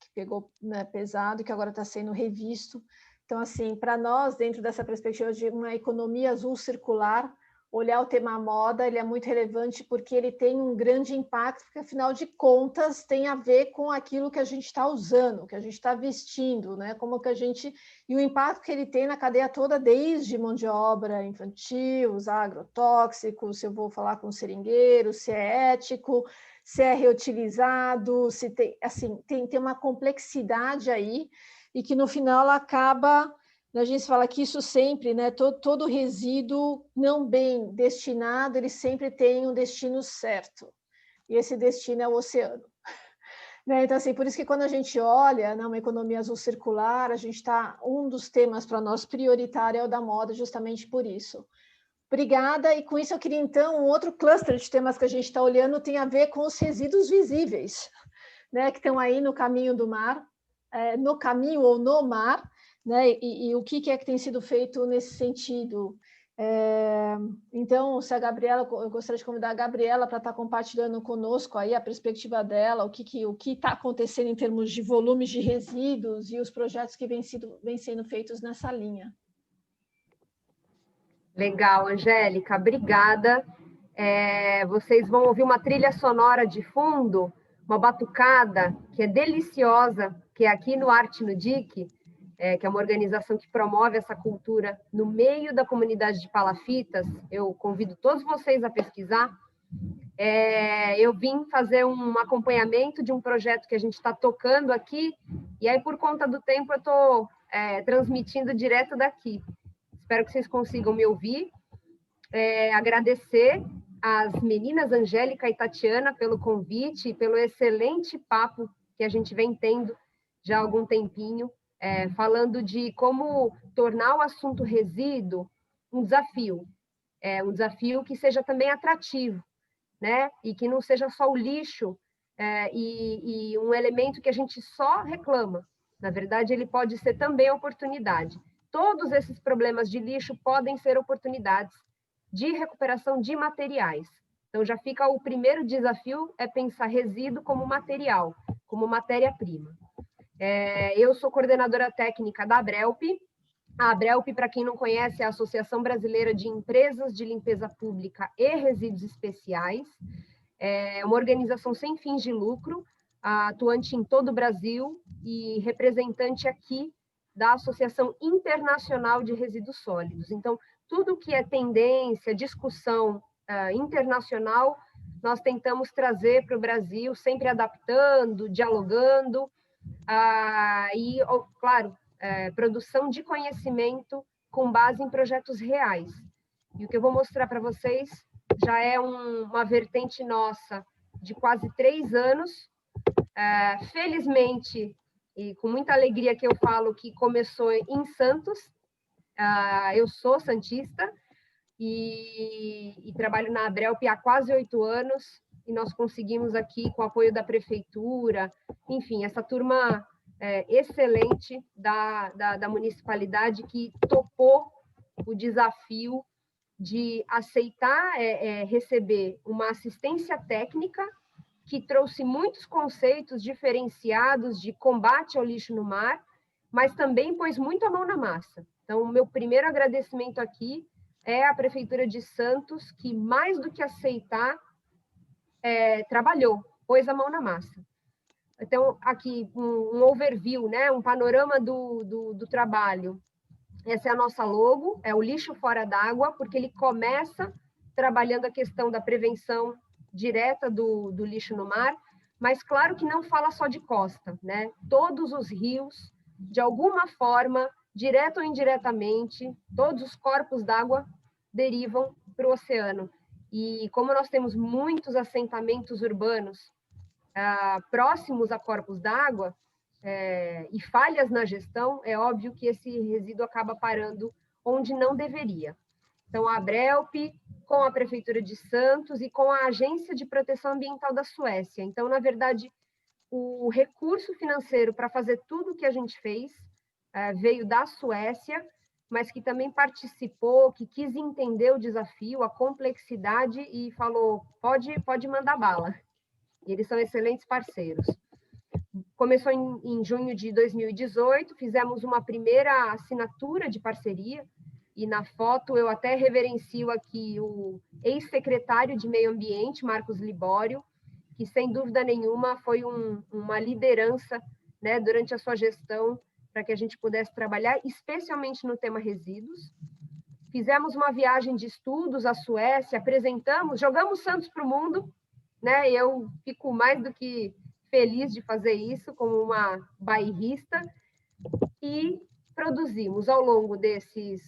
que pegou, né, pesado e que agora está sendo revisto. Então, assim, para nós, dentro dessa perspectiva de uma economia azul circular, olhar o tema moda, ele é muito relevante porque ele tem um grande impacto, porque afinal de contas tem a ver com aquilo que a gente está usando, que a gente está vestindo, né? Como que a gente e o impacto que ele tem na cadeia toda, desde mão de obra infantil, os agrotóxicos, se eu vou falar com seringueiro, se é ético, se é reutilizado, se tem, assim, tem uma complexidade aí e que no final ela acaba. A gente fala que isso sempre, né, todo resíduo não bem destinado, ele sempre tem um destino certo. E esse destino é o oceano. Né? Então, assim, por isso que quando a gente olha, né, uma economia azul circular, a gente está, um dos temas para nós prioritário é o da moda, justamente por isso. Obrigada, e com isso eu queria, então, um outro cluster de temas que a gente está olhando tem a ver com os resíduos visíveis, né, que estão aí no caminho do mar, no caminho ou no mar, né, e o que é que tem sido feito nesse sentido. Então, se a Gabriela, eu gostaria de convidar a Gabriela para estar compartilhando conosco aí a perspectiva dela, o que está acontecendo em termos de volumes de resíduos e os projetos que vêm sendo feitos nessa linha. Legal, Angélica, obrigada. Vocês vão ouvir uma trilha sonora de fundo, uma batucada que é deliciosa, que é aqui no Arte no DIC, que é uma organização que promove essa cultura no meio da comunidade de palafitas. Eu convido todos vocês a pesquisar. Eu vim fazer um acompanhamento de um projeto que a gente está tocando aqui, e aí, por conta do tempo, eu estou transmitindo direto daqui. Espero que vocês consigam me ouvir. Agradecer às meninas Angélica e Tatiana pelo convite e pelo excelente papo que a gente vem tendo já há algum tempinho, falando de como tornar o assunto resíduo um desafio que seja também atrativo, né? E que não seja só o lixo e um elemento que a gente só reclama. Na verdade, ele pode ser também oportunidade. Todos esses problemas de lixo podem ser oportunidades de recuperação de materiais. Então, já fica o primeiro desafio, é pensar resíduo como material, como matéria-prima. Eu sou coordenadora técnica da Abrelp. A Abrelp, para quem não conhece, é a Associação Brasileira de Empresas de Limpeza Pública e Resíduos Especiais. É uma organização sem fins de lucro, atuante em todo o Brasil e representante aqui da Associação Internacional de Resíduos Sólidos. Então, tudo que é tendência, discussão internacional, nós tentamos trazer para o Brasil, sempre adaptando, dialogando, e, claro, produção de conhecimento com base em projetos reais. E o que eu vou mostrar para vocês já é uma vertente nossa de quase 3 anos. Felizmente, e com muita alegria que eu falo que começou em Santos. Eu sou santista e trabalho na Abrelp há quase 8 anos, e nós conseguimos aqui, com o apoio da prefeitura, enfim, essa turma excelente da municipalidade que topou o desafio de aceitar receber uma assistência técnica que trouxe muitos conceitos diferenciados de combate ao lixo no mar, mas também pôs muito a mão na massa. Então, o meu primeiro agradecimento aqui é à Prefeitura de Santos, que mais do que aceitar, trabalhou, pôs a mão na massa. Então, aqui um overview, né? Um panorama do trabalho. Essa é a nossa logo, é o lixo fora d'água, porque ele começa trabalhando a questão da prevenção direta do lixo no mar, mas claro que não fala só de costa, né? Todos os rios, de alguma forma, direta ou indiretamente, todos os corpos d'água derivam para o oceano. E como nós temos muitos assentamentos urbanos próximos a corpos d'água, e falhas na gestão, é óbvio que esse resíduo acaba parando onde não deveria. Então, a Abrelp, com a Prefeitura de Santos e com a Agência de Proteção Ambiental da Suécia. Então, na verdade, o recurso financeiro para fazer tudo o que a gente fez veio da Suécia, mas que também participou, que quis entender o desafio, a complexidade e falou, pode mandar bala. E eles são excelentes parceiros. Começou em junho de 2018, fizemos uma primeira assinatura de parceria, e na foto eu até reverencio aqui o ex-secretário de Meio Ambiente, Marcos Libório, que sem dúvida nenhuma foi uma liderança, né, durante a sua gestão para que a gente pudesse trabalhar, especialmente no tema resíduos. Fizemos uma viagem de estudos à Suécia, apresentamos, jogamos Santos para o mundo, né? Eu fico mais do que feliz de fazer isso como uma bairrista, e produzimos ao longo desses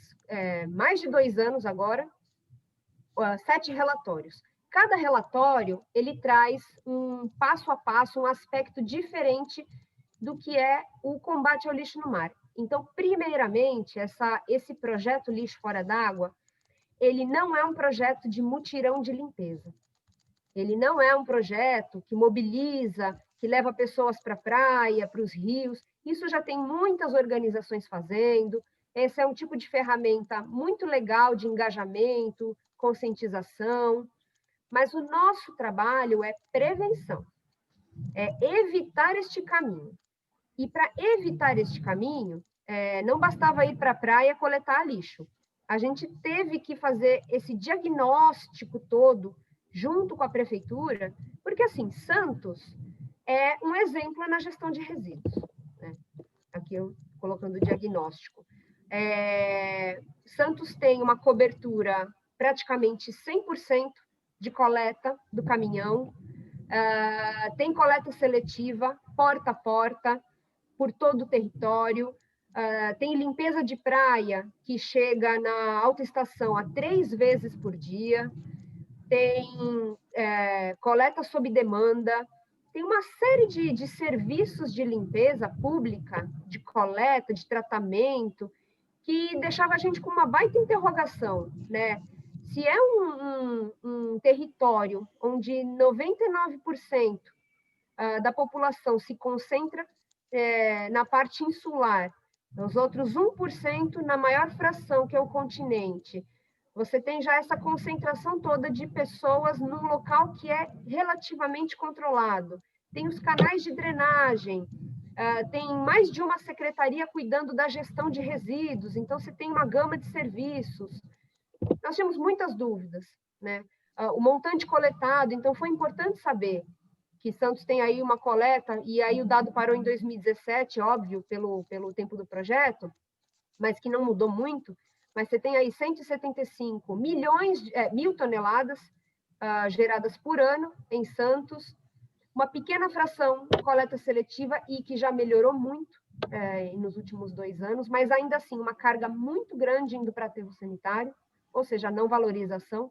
mais de 2 anos agora 7 relatórios. Cada relatório ele traz um passo a passo, um aspecto diferente do que é o combate ao lixo no mar. Então, primeiramente, esse projeto Lixo Fora d'Água, ele não é um projeto de mutirão de limpeza. Ele não é um projeto que mobiliza, que leva pessoas para a praia, para os rios. Isso já tem muitas organizações fazendo. Esse é um tipo de ferramenta muito legal de engajamento, conscientização. Mas o nosso trabalho é prevenção, é evitar este caminho. E para evitar este caminho, não bastava ir para a praia coletar lixo. A gente teve que fazer esse diagnóstico todo junto com a prefeitura, porque assim, Santos é um exemplo na gestão de resíduos, né? Aqui eu colocando o diagnóstico. Santos tem uma cobertura praticamente 100% de coleta do caminhão, tem coleta seletiva, porta a porta, por todo o território, tem limpeza de praia, que chega na autoestação a 3 vezes por dia, tem coleta sob demanda, tem uma série de serviços de limpeza pública, de coleta, de tratamento, que deixava a gente com uma baita interrogação, né? Se é um território onde 99% da população se concentra na parte insular, os outros 1% na maior fração, que é o continente, você tem já essa concentração toda de pessoas num local que é relativamente controlado. Tem os canais de drenagem, tem mais de uma secretaria cuidando da gestão de resíduos, então você tem uma gama de serviços. Nós tínhamos muitas dúvidas, né? O montante coletado, então foi importante saber que Santos tem aí uma coleta, e aí o dado parou em 2017, óbvio, pelo tempo do projeto, mas que não mudou muito, mas você tem aí 175 mil toneladas geradas por ano em Santos, uma pequena fração de coleta seletiva, e que já melhorou muito nos últimos 2 anos, mas ainda assim uma carga muito grande indo para aterro sanitário, ou seja, a não valorização.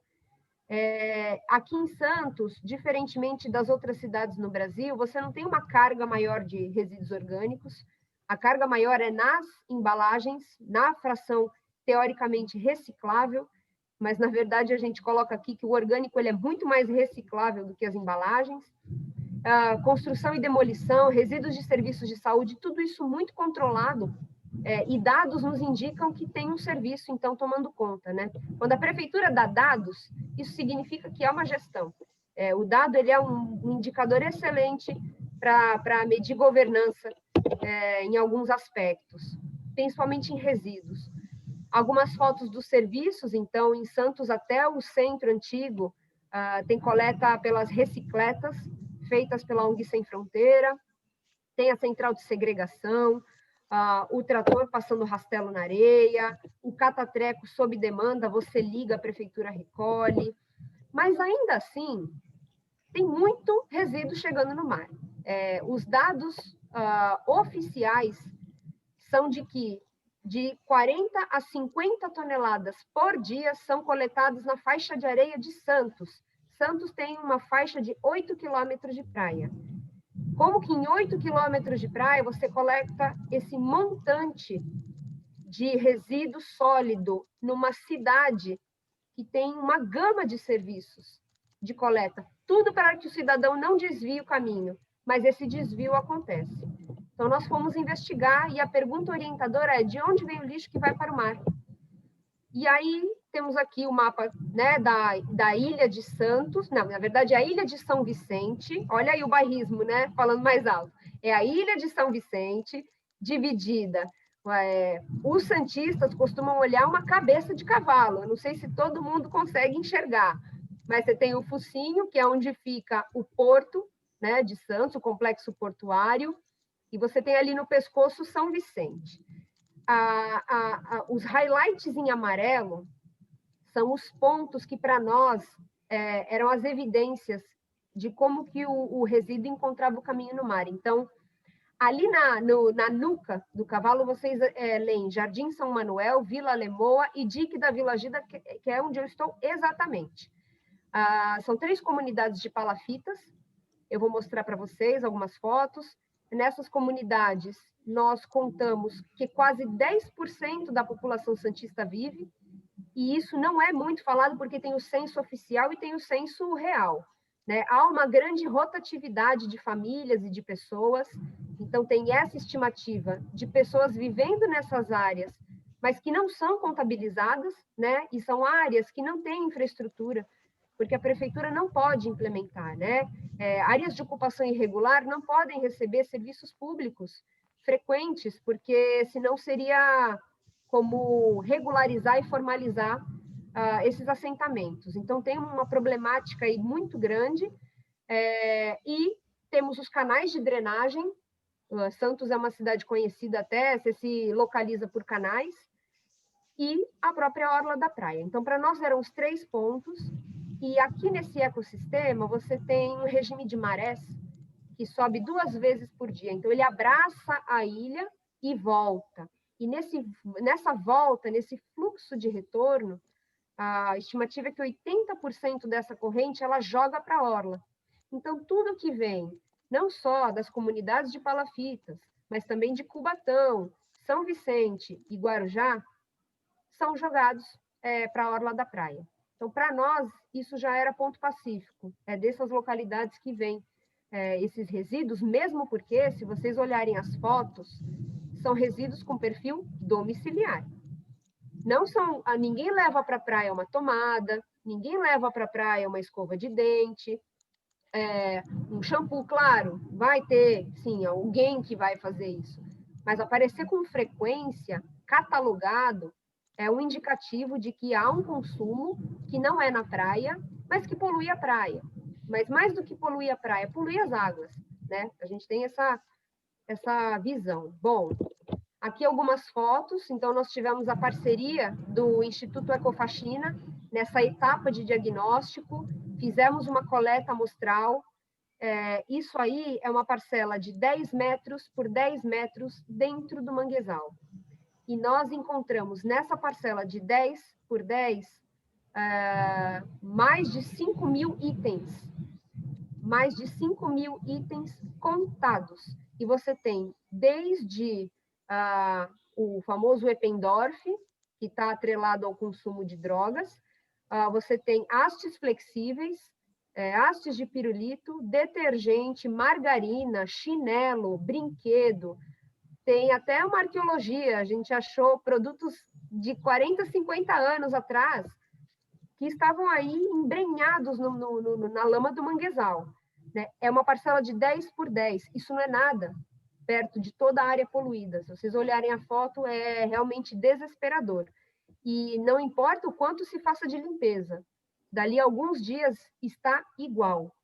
Aqui em Santos, diferentemente das outras cidades no Brasil, você não tem uma carga maior de resíduos orgânicos, a carga maior é nas embalagens, na fração teoricamente reciclável, mas na verdade a gente coloca aqui que o orgânico ele é muito mais reciclável do que as embalagens. Construção e demolição, resíduos de serviços de saúde, tudo isso muito controlado, e dados nos indicam que tem um serviço, então, tomando conta, né? Quando a prefeitura dá dados, isso significa que é uma gestão. O dado ele é um indicador excelente para medir governança em alguns aspectos, principalmente em resíduos. Algumas fotos dos serviços, então, em Santos até o centro antigo, tem coleta pelas recicletas, feitas pela ONG Sem Fronteira, tem a central de segregação, o trator passando rastelo na areia, o catatreco sob demanda, você liga, a prefeitura recolhe, mas ainda assim, tem muito resíduo chegando no mar. Os dados oficiais são de que de 40 a 50 toneladas por dia são coletadas na faixa de areia de Santos. Santos tem uma faixa de 8 quilômetros de praia. Como que em 8 quilômetros de praia você coleta esse montante de resíduo sólido numa cidade que tem uma gama de serviços de coleta, tudo para que o cidadão não desvie o caminho, mas esse desvio acontece. Então, nós fomos investigar e a pergunta orientadora é: de onde vem o lixo que vai para o mar? E aí, temos aqui o mapa, né, da Ilha de Santos, não, na verdade, a Ilha de São Vicente, olha aí o bairrismo, né, falando mais alto. É a Ilha de São Vicente, dividida. Os santistas costumam olhar uma cabeça de cavalo, eu não sei se todo mundo consegue enxergar, mas você tem o focinho, que é onde fica o porto, né, de Santos, o complexo portuário, e você tem ali no pescoço São Vicente. Os highlights em amarelo são os pontos que, para nós, eram as evidências de como que o resíduo encontrava o caminho no mar. Então, ali na nuca do cavalo, vocês leem Jardim São Manuel, Vila Lemoa e Dique da Vila Gida, que é onde eu estou exatamente. São 3 comunidades de palafitas. Eu vou mostrar para vocês algumas fotos. Nessas comunidades, nós contamos que quase 10% da população santista vive, e isso não é muito falado porque tem o censo oficial e tem o censo real, né? Há uma grande rotatividade de famílias e de pessoas, então tem essa estimativa de pessoas vivendo nessas áreas, mas que não são contabilizadas, né? E são áreas que não têm infraestrutura, porque a prefeitura não pode implementar, né? Áreas de ocupação irregular não podem receber serviços públicos frequentes, porque senão seria como regularizar e formalizar esses assentamentos. Então, tem uma problemática aí muito grande, e temos os canais de drenagem. Santos é uma cidade conhecida até, você se localiza por canais, e a própria orla da praia. Então, para nós eram os 3 pontos, e aqui nesse ecossistema você tem um regime de marés que sobe 2 vezes por dia. Então, ele abraça a ilha e volta. E nessa volta, nesse fluxo de retorno, a estimativa é que 80% dessa corrente ela joga para a orla. Então, tudo que vem, não só das comunidades de palafitas, mas também de Cubatão, São Vicente e Guarujá, são jogados para a orla da praia. Então, para nós, isso já era ponto pacífico. É dessas localidades que vêm esses resíduos, mesmo porque, se vocês olharem as fotos, são resíduos com perfil domiciliar. Não são, ninguém leva para a praia uma tomada, ninguém leva para a praia uma escova de dente, um shampoo, claro, vai ter, sim, alguém que vai fazer isso. Mas aparecer com frequência, catalogado, é um indicativo de que há um consumo que não é na praia, mas que polui a praia. Mas mais do que poluir a praia, polui as águas, né? A gente tem essa visão. Bom, aqui algumas fotos. Então, nós tivemos a parceria do Instituto Ecofaxina nessa etapa de diagnóstico, fizemos uma coleta amostral. Isso aí é uma parcela de 10 metros por 10 metros dentro do manguezal. E nós encontramos nessa parcela de 10 por 10 mais de 5.000 itens. Mais de 5.000 itens contados. E você tem desde o famoso Eppendorf, que está atrelado ao consumo de drogas, você tem hastes flexíveis, hastes de pirulito, detergente, margarina, chinelo, brinquedo. Tem até uma arqueologia, a gente achou produtos de 40, 50 anos atrás que estavam aí embrenhados na lama do manguezal. Né? É uma parcela de 10 por 10, isso não é nada perto de toda a área poluída. Se vocês olharem a foto, é realmente desesperador. E não importa o quanto se faça de limpeza, dali a alguns dias está igual.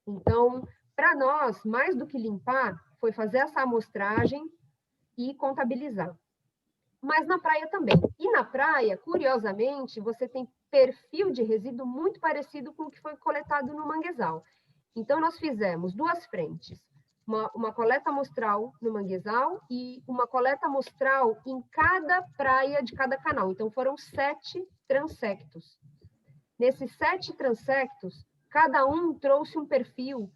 Então, para nós, mais do que limpar, foi fazer essa amostragem e contabilizar. Mas na praia também. E na praia, curiosamente, você tem perfil de resíduo muito parecido com o que foi coletado no manguezal. Então, nós fizemos 2 frentes. Uma coleta amostral no manguezal e uma coleta amostral em cada praia de cada canal. Então, foram 7 transectos. Nesses 7 transectos, cada um trouxe um perfil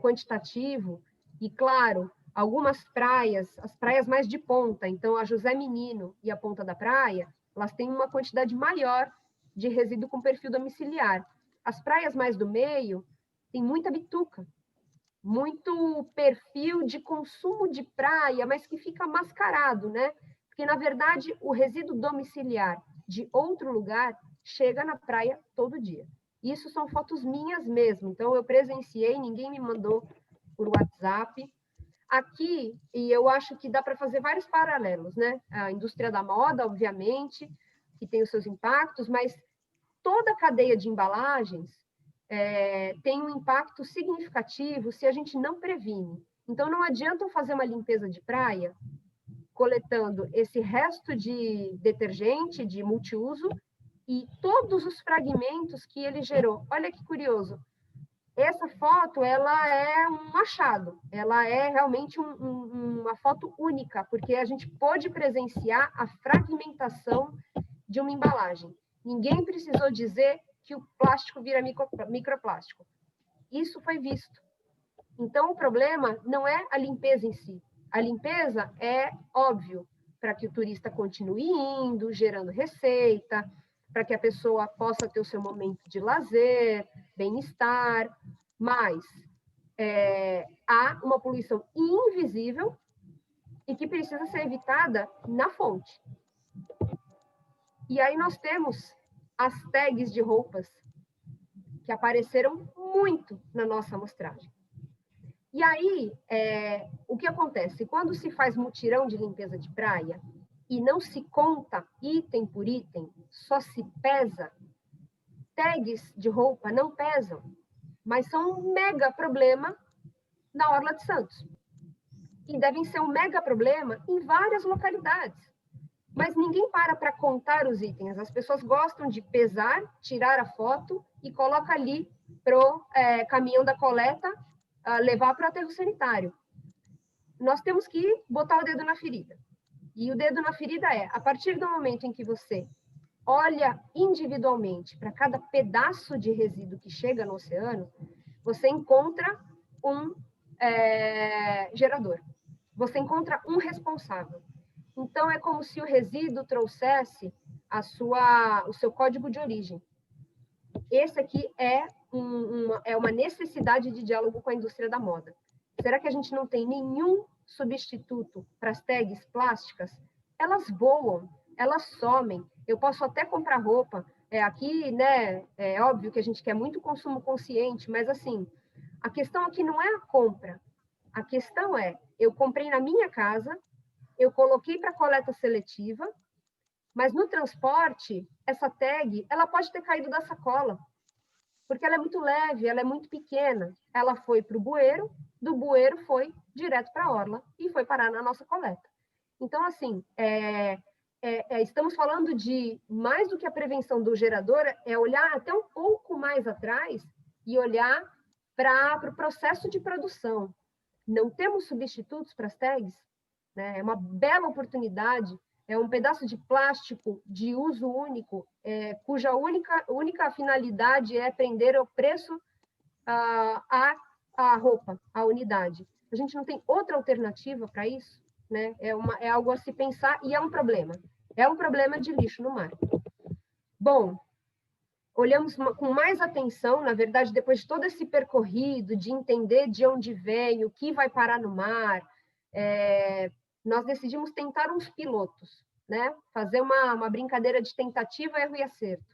quantitativo E, claro, algumas praias, as praias mais de ponta, então a José Menino e a Ponta da Praia, elas têm uma quantidade maior de resíduo com perfil domiciliar. As praias mais do meio têm muita bituca, muito perfil de consumo de praia, mas que fica mascarado, né? Porque, na verdade, o resíduo domiciliar de outro lugar chega na praia todo dia. Isso são fotos minhas mesmo, então eu presenciei, ninguém me mandou por WhatsApp. Aqui, e eu acho que dá para fazer vários paralelos, né? A indústria da moda, obviamente, que tem os seus impactos, mas toda a cadeia de embalagens tem um impacto significativo se a gente não previne. Então, não adianta eu fazer uma limpeza de praia coletando esse resto de detergente, de multiuso, e todos os fragmentos que ele gerou. Olha que curioso. Essa foto, ela é um achado, ela é realmente uma foto única, porque a gente pôde presenciar a fragmentação de uma embalagem. Ninguém precisou dizer que o plástico vira microplástico. Isso foi visto. Então, o problema não é a limpeza em si. A limpeza é óbvio, para que o turista continue indo, gerando receita, para que a pessoa possa ter o seu momento de lazer, bem-estar, mas há uma poluição invisível e que precisa ser evitada na fonte. E aí nós temos as tags de roupas, que apareceram muito na nossa amostragem. E aí, o que acontece? Quando se faz mutirão de limpeza de praia e não se conta item por item, só se pesa, tags de roupa não pesam, mas são um mega problema na Orla de Santos. E devem ser um mega problema em várias localidades. Mas ninguém para contar os itens. As pessoas gostam de pesar, tirar a foto e coloca ali pro caminhão da coleta levar para o aterro sanitário. Nós temos que botar o dedo na ferida. E o dedo na ferida a partir do momento em que você olha individualmente para cada pedaço de resíduo que chega no oceano, você encontra um gerador. Você encontra um responsável. Então, é como se o resíduo trouxesse o seu código de origem. Esse aqui é uma necessidade de diálogo com a indústria da moda. Será que a gente não tem nenhum substituto para as tags plásticas? Elas voam, elas somem. Eu posso até comprar roupa. Aqui, né, é óbvio que a gente quer muito consumo consciente, mas assim, a questão aqui não é a compra. A questão eu comprei na minha casa, eu coloquei para coleta seletiva, mas no transporte, essa tag, ela pode ter caído da sacola, porque ela é muito leve, ela é muito pequena. Ela foi para o bueiro, do bueiro foi direto para a orla e foi parar na nossa coleta. Então, assim, estamos falando de mais do que a prevenção do gerador, olhar até um pouco mais atrás e olhar para o processo de produção. Não temos substitutos para as tags, né? É uma bela oportunidade, é um pedaço de plástico de uso único, cuja única finalidade é prender o preço à roupa, à unidade. A gente não tem outra alternativa para isso, né? É algo a se pensar e é um problema. É um problema de lixo no mar. Bom, olhamos com mais atenção, na verdade, depois de todo esse percorrido, de entender de onde vem, o que vai parar no mar, nós decidimos tentar uns pilotos, né? Fazer uma brincadeira de tentativa, erro e acerto,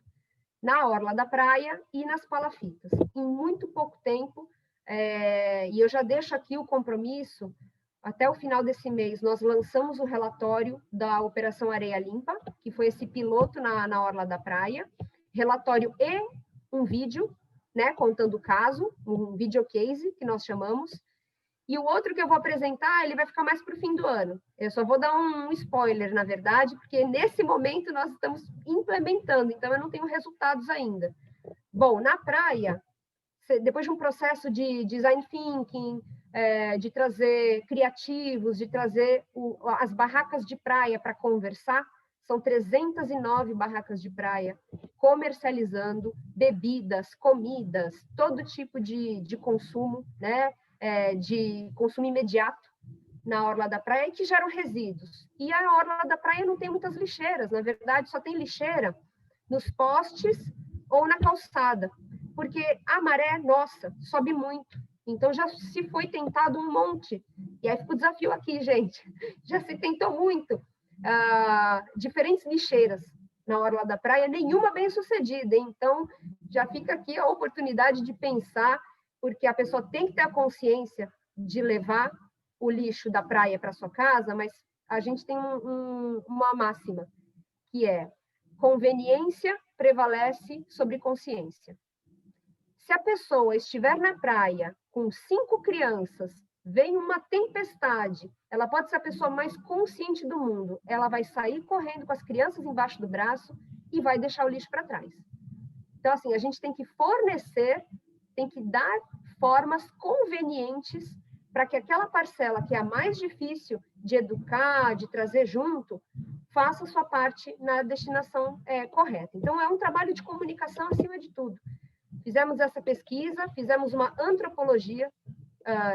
na orla da praia e nas palafitas. Em muito pouco tempo, e eu já deixo aqui o compromisso, até o final desse mês, nós lançamos o relatório da Operação Areia Limpa, que foi esse piloto na orla da praia, relatório e um vídeo, né, contando o caso, um videocase, que nós chamamos. E o outro que eu vou apresentar, ele vai ficar mais para o fim do ano. Eu só vou dar um spoiler, na verdade, porque nesse momento nós estamos implementando, então eu não tenho resultados ainda. Bom, na praia, depois de um processo de design thinking, de trazer criativos, de trazer as barracas de praia para conversar, são 309 barracas de praia comercializando bebidas, comidas, todo tipo de consumo, né? de consumo imediato na orla da praia e que geram resíduos. E a orla da praia não tem muitas lixeiras, na verdade, só tem lixeira nos postes ou na calçada, porque a maré, nossa, sobe muito. Então, já se foi tentado um monte. E aí fica o desafio aqui, gente. Já se tentou muito. Diferentes lixeiras na orla da praia, nenhuma bem sucedida. Então, já fica aqui a oportunidade de pensar, porque a pessoa tem que ter a consciência de levar o lixo da praia para sua casa, mas a gente tem uma máxima, que é: conveniência prevalece sobre consciência. Se a pessoa estiver na praia com 5 crianças, vem uma tempestade, ela pode ser a pessoa mais consciente do mundo, ela vai sair correndo com as crianças embaixo do braço e vai deixar o lixo para trás. Então, assim, a gente tem que fornecer, tem que dar formas convenientes para que aquela parcela que é a mais difícil de educar, de trazer junto, faça a sua parte na destinação correta. Então, é um trabalho de comunicação acima de tudo. Fizemos essa pesquisa, fizemos uma antropologia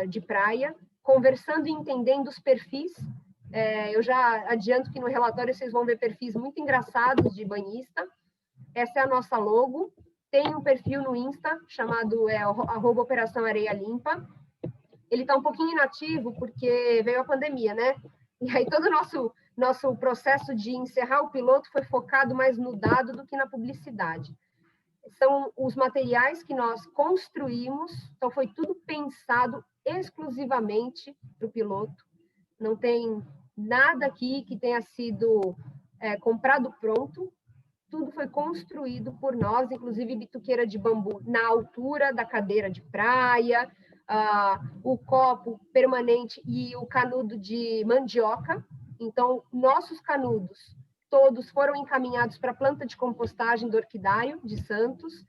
de praia, conversando e entendendo os perfis. Eu já adianto que no relatório vocês vão ver perfis muito engraçados de banhista. Essa é a nossa logo. Tem um perfil no Insta, chamado @Operação Areia Limpa. Ele está um pouquinho inativo, porque veio a pandemia, né? E aí todo o nosso processo de encerrar o piloto foi focado mais no dado do que na publicidade. São os materiais que nós construímos, então foi tudo pensado exclusivamente para o piloto. Não tem nada aqui que tenha sido comprado pronto, tudo foi construído por nós, inclusive bituqueira de bambu na altura da cadeira de praia, o copo permanente e o canudo de mandioca. Então, nossos canudos todos foram encaminhados para a planta de compostagem do Orquidário de Santos,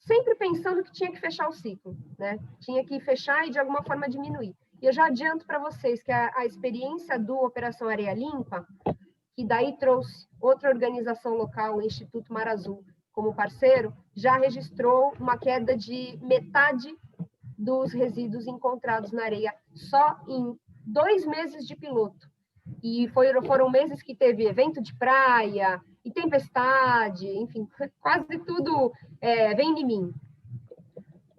sempre pensando que tinha que fechar o ciclo, né? Tinha que fechar e, de alguma forma, diminuir. E eu já adianto para vocês que a experiência do Operação Areia Limpa, que daí trouxe outra organização local, o Instituto Mar Azul, como parceiro, já registrou uma queda de metade dos resíduos encontrados na areia só em 2 meses de piloto. E foram meses que teve evento de praia e tempestade, enfim, quase tudo vem de mim.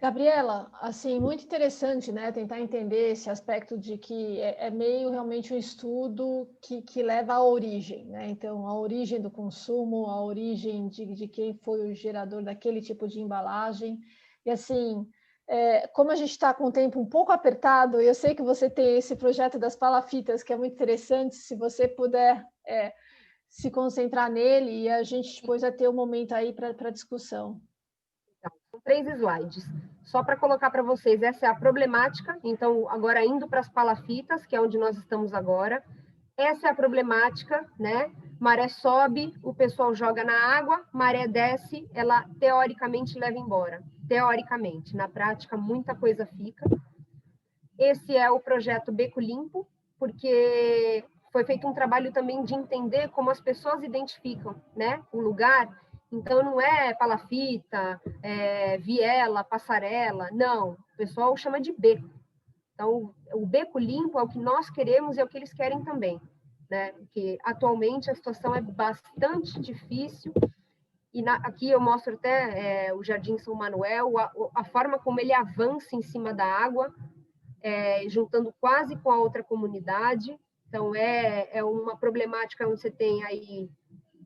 Gabriela, assim, muito interessante, né, tentar entender esse aspecto de que é meio realmente um estudo que leva à origem, né? Então, a origem do consumo, a origem de quem foi o gerador daquele tipo de embalagem. E, assim, como a gente está com o tempo um pouco apertado, eu sei que você tem esse projeto das palafitas, que é muito interessante, se você puder se concentrar nele, e a gente depois vai ter um momento aí para discussão. Então, são 3 slides. Só para colocar para vocês, essa é a problemática. Então, agora indo para as palafitas, que é onde nós estamos agora. Essa é a problemática, né? Maré sobe, o pessoal joga na água, maré desce, ela teoricamente leva embora. Teoricamente, na prática, muita coisa fica. Esse é o projeto Beco Limpo, porque foi feito um trabalho também de entender como as pessoas identificam, né, o lugar. Então, não é palafita, viela, passarela, não. O pessoal chama de beco. Então, o beco limpo é o que nós queremos e é o que eles querem também, né? Porque atualmente a situação é bastante difícil. E aqui eu mostro até o Jardim São Manuel, a forma como ele avança em cima da água, juntando quase com a outra comunidade. Então, é uma problemática onde você tem aí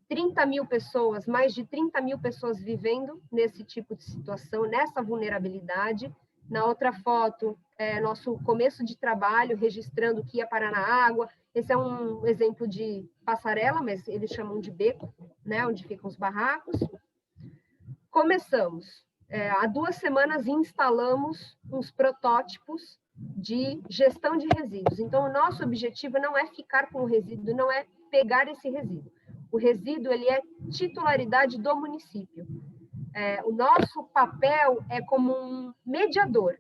30 mil pessoas, mais de 30 mil pessoas vivendo nesse tipo de situação, nessa vulnerabilidade. Na outra foto, nosso começo de trabalho, registrando o que ia parar na água. Esse é um exemplo de passarela, mas eles chamam de beco, né, onde ficam os barracos. Começamos. Há 2 semanas instalamos uns protótipos de gestão de resíduos. Então, o nosso objetivo não é ficar com o resíduo, não é pegar esse resíduo. O resíduo ele é titularidade do município. O nosso papel é como um mediador,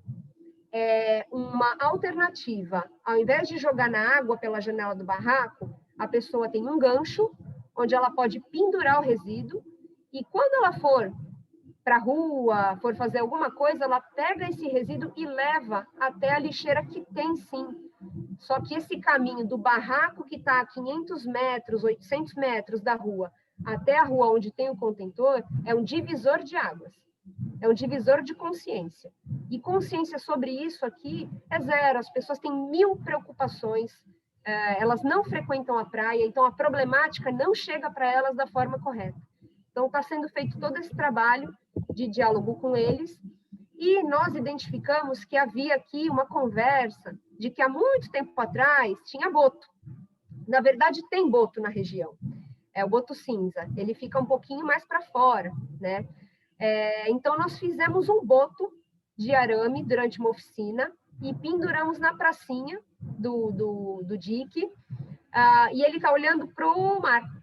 uma alternativa. Ao invés de jogar na água pela janela do barraco, a pessoa tem um gancho onde ela pode pendurar o resíduo e quando ela for para a rua, for fazer alguma coisa, ela pega esse resíduo e leva até a lixeira, que tem sim. Só que esse caminho do barraco que está a 500 metros, 800 metros da rua, até a rua onde tem o contentor, é um divisor de águas. É um divisor de consciência. E consciência sobre isso aqui é zero. As pessoas têm 1000 preocupações, elas não frequentam a praia, então a problemática não chega para elas da forma correta. Então, está sendo feito todo esse trabalho de diálogo com eles, e nós identificamos que havia aqui uma conversa de que há muito tempo atrás tinha boto. Na verdade, tem boto na região. É o boto cinza. Ele fica um pouquinho mais para fora, né? Então, nós fizemos um boto de arame durante uma oficina e penduramos na pracinha do dique, e ele está olhando para o mar.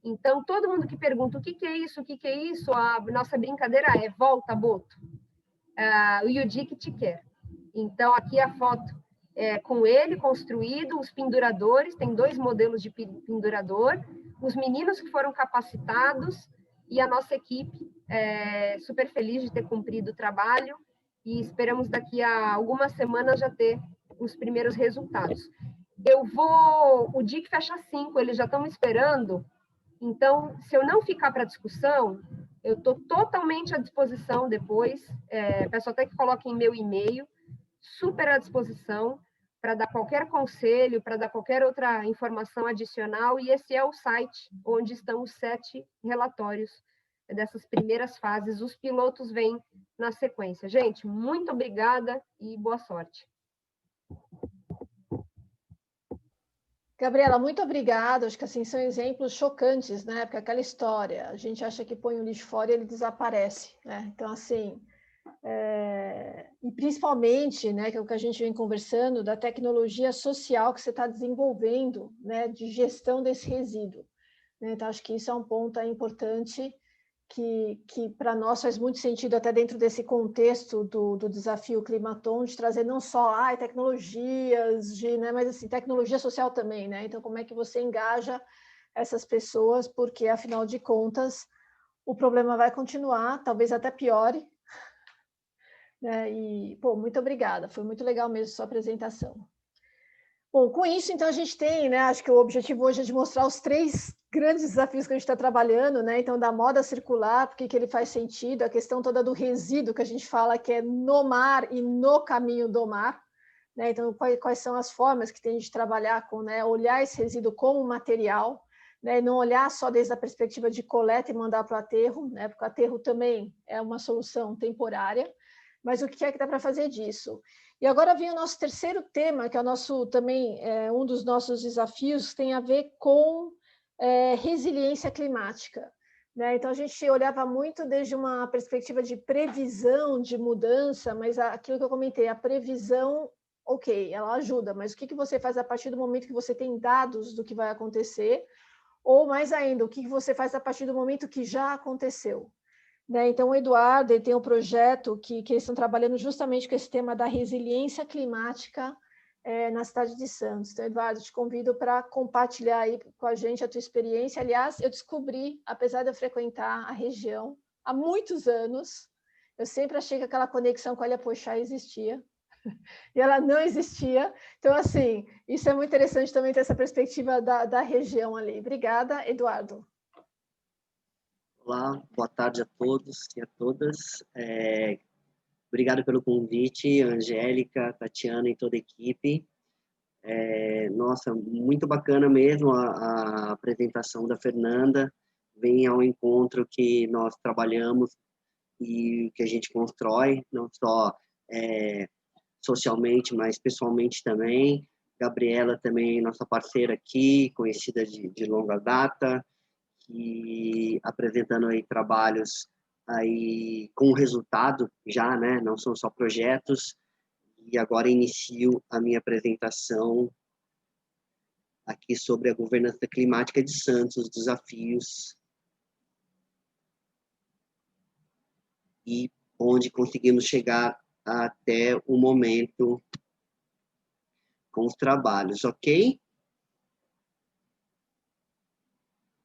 Então, todo mundo que pergunta o que é isso, o que é isso, a nossa brincadeira é volta, boto. E o dique te quer. Então, aqui a foto com ele construído, os penduradores, tem 2 modelos de pendurador, os meninos que foram capacitados e a nossa equipe, super feliz de ter cumprido o trabalho, e esperamos daqui a algumas semanas já ter os primeiros resultados. O DIC fecha às 5, eles já estão me esperando, então, se eu não ficar para discussão, eu estou totalmente à disposição depois, peço até que coloquem meu e-mail, super à disposição, para dar qualquer conselho, para dar qualquer outra informação adicional, e esse é o site onde estão os 7 relatórios dessas primeiras fases. Os pilotos vêm na sequência. Gente, muito obrigada e boa sorte. Gabriela, muito obrigada. Acho que assim são exemplos chocantes, né? Porque aquela história, a gente acha que põe o lixo fora e ele desaparece, né? Então, assim, e principalmente, né, que é o que a gente vem conversando, da tecnologia social que você está desenvolvendo, né, de gestão desse resíduo, né? Então, acho que isso é um ponto importante que para nós faz muito sentido, até dentro desse contexto do desafio Climaton, de trazer não só tecnologias, né, mas assim, tecnologia social também, né? Então, como é que você engaja essas pessoas, porque, afinal de contas, o problema vai continuar, talvez até piore, né? E, muito obrigada, foi muito legal mesmo a sua apresentação. Bom, com isso, então, a gente tem, né, acho que o objetivo hoje é de mostrar os 3 grandes desafios que a gente está trabalhando, né? Então, da moda circular, porque que ele faz sentido, a questão toda do resíduo, que a gente fala que é no mar e no caminho do mar, né? Então, quais são as formas que tem de trabalhar com, né, olhar esse resíduo como material, né, e não olhar só desde a perspectiva de coleta e mandar para o aterro, né? Porque o aterro também é uma solução temporária, mas o que é que dá para fazer disso? E agora vem o nosso terceiro tema, que é o nosso também um dos nossos desafios, que tem a ver com resiliência climática, né? Então, a gente olhava muito desde uma perspectiva de previsão de mudança, mas aquilo que eu comentei, a previsão, ok, ela ajuda, mas o que você faz a partir do momento que você tem dados do que vai acontecer, ou mais ainda, o que você faz a partir do momento que já aconteceu? Né? Então, o Eduardo ele tem um projeto que eles estão trabalhando justamente com esse tema da resiliência climática na cidade de Santos. Então, Eduardo, te convido para compartilhar aí com a gente a tua experiência. Aliás, eu descobri, apesar de eu frequentar a região há muitos anos, eu sempre achei que aquela conexão com a Ilha Pochá existia, e ela não existia. Então, assim, isso é muito interessante também ter essa perspectiva da região ali. Obrigada, Eduardo. Olá, boa tarde a todos e a todas. Obrigado pelo convite, Angélica, Tatiana e toda a equipe. Nossa, muito bacana mesmo a apresentação da Fernanda. Vem ao encontro que nós trabalhamos e que a gente constrói, não só socialmente, mas pessoalmente também. Gabriela também, nossa parceira aqui, conhecida de longa data, e apresentando aí trabalhos aí com resultado já, né? Não são só projetos. E agora inicio a minha apresentação aqui sobre a governança climática de Santos, os desafios e onde conseguimos chegar até o momento com os trabalhos, ok?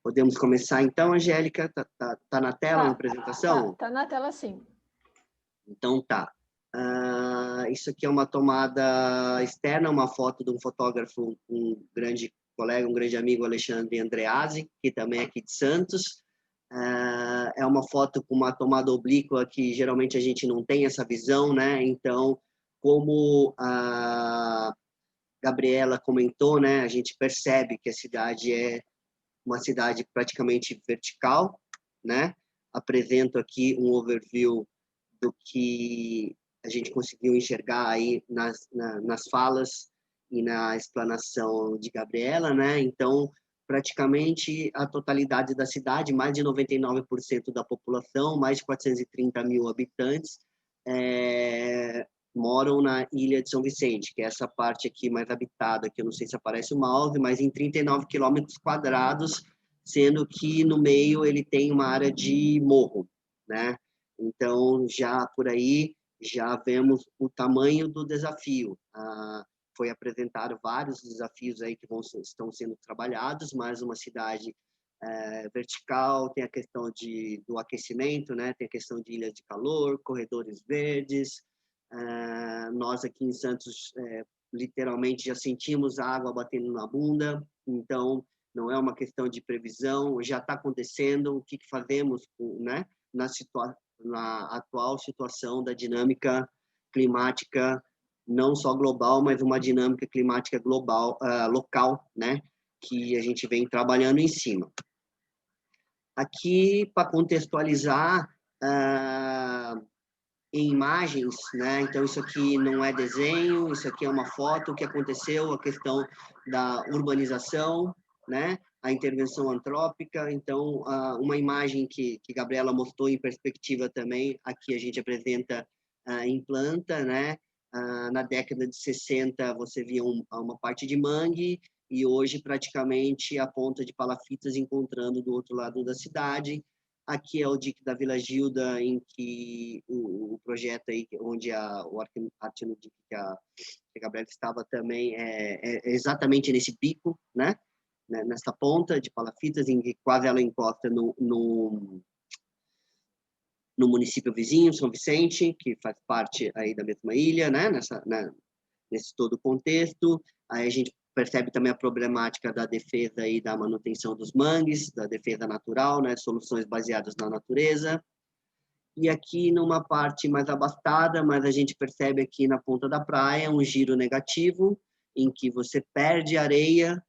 Podemos começar então, Angélica? Tá na tela a apresentação? Tá na tela, sim. Então tá. Isso aqui é uma tomada externa, uma foto de um fotógrafo, um grande colega, um grande amigo, Alexandre Andreazzi, que também é aqui de Santos. É uma foto com uma tomada oblíqua que geralmente a gente não tem essa visão, né? Então, como a Gabriela comentou, né? A gente percebe que a cidade é uma cidade praticamente vertical, né? Apresento aqui um overview do que a gente conseguiu enxergar aí nas falas e na explanação de Gabriela, né? Então, praticamente a totalidade da cidade, mais de 99% da população, mais de 430 mil habitantes, moram na Ilha de São Vicente, que é essa parte aqui mais habitada, que eu não sei se aparece o mouse, mas em 39 quilômetros quadrados, sendo que no meio ele tem uma área de morro, né? Então, já por aí, já vemos o tamanho do desafio. Foi apresentado vários desafios aí que estão sendo trabalhados, mas uma cidade vertical, tem a questão do aquecimento, né? Tem a questão de ilhas de calor, corredores verdes. Nós aqui em Santos, literalmente, já sentimos a água batendo na bunda, então não é uma questão de previsão, já está acontecendo. O que fazemos, né? Na atual situação da dinâmica climática, não só global, mas uma dinâmica climática global, local, né? Que a gente vem trabalhando em cima. Aqui, para contextualizar, em imagens, né? Então, isso aqui não é desenho, isso aqui é uma foto, o que aconteceu, a questão da urbanização, né? A intervenção antrópica. Então, uma imagem que Gabriela mostrou em perspectiva também, aqui a gente apresenta em planta, né? Na década de 60, você via uma parte de mangue, e hoje, praticamente, a ponta de palafitas encontrando do outro lado da cidade. Aqui é o dique da Vila Gilda, em que o projeto aí, onde o Arte no Dique, que a Gabriela estava também, é exatamente nesse pico, né? Nessa ponta de palafitas, em que quase ela encosta no município vizinho, São Vicente, que faz parte aí da mesma ilha, né? Nesse todo o contexto. Aí a gente percebe também a problemática da defesa e da manutenção dos mangues, da defesa natural, né? Soluções baseadas na natureza. E aqui numa parte mais abastada, mas a gente percebe aqui na ponta da praia um giro negativo, em que você perde areia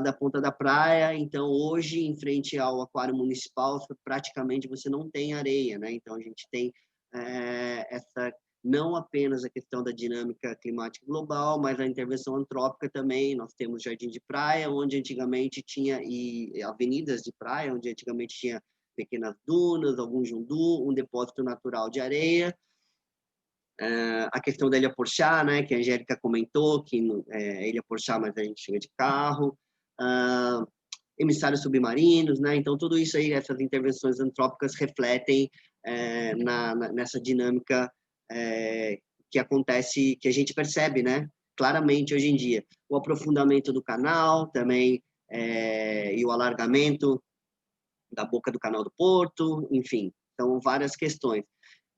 da ponta da praia. Então, hoje, em frente ao aquário municipal, praticamente você não tem areia, né? Então, a gente tem essa não apenas a questão da dinâmica climática global, mas a intervenção antrópica também. Nós temos jardim de praia, onde antigamente tinha, e avenidas de praia, onde antigamente tinha pequenas dunas, algum jundu, um depósito natural de areia. A questão da Ilha Porchá, né, que a Angélica comentou, que é Ilha Porchá, mas a gente chega de carro. Emissários submarinos, né? Então, tudo isso aí, essas intervenções antrópicas refletem nessa dinâmica que acontece, que a gente percebe, né? Claramente hoje em dia. O aprofundamento do canal também, e o alargamento da boca do Canal do Porto, enfim, são várias questões.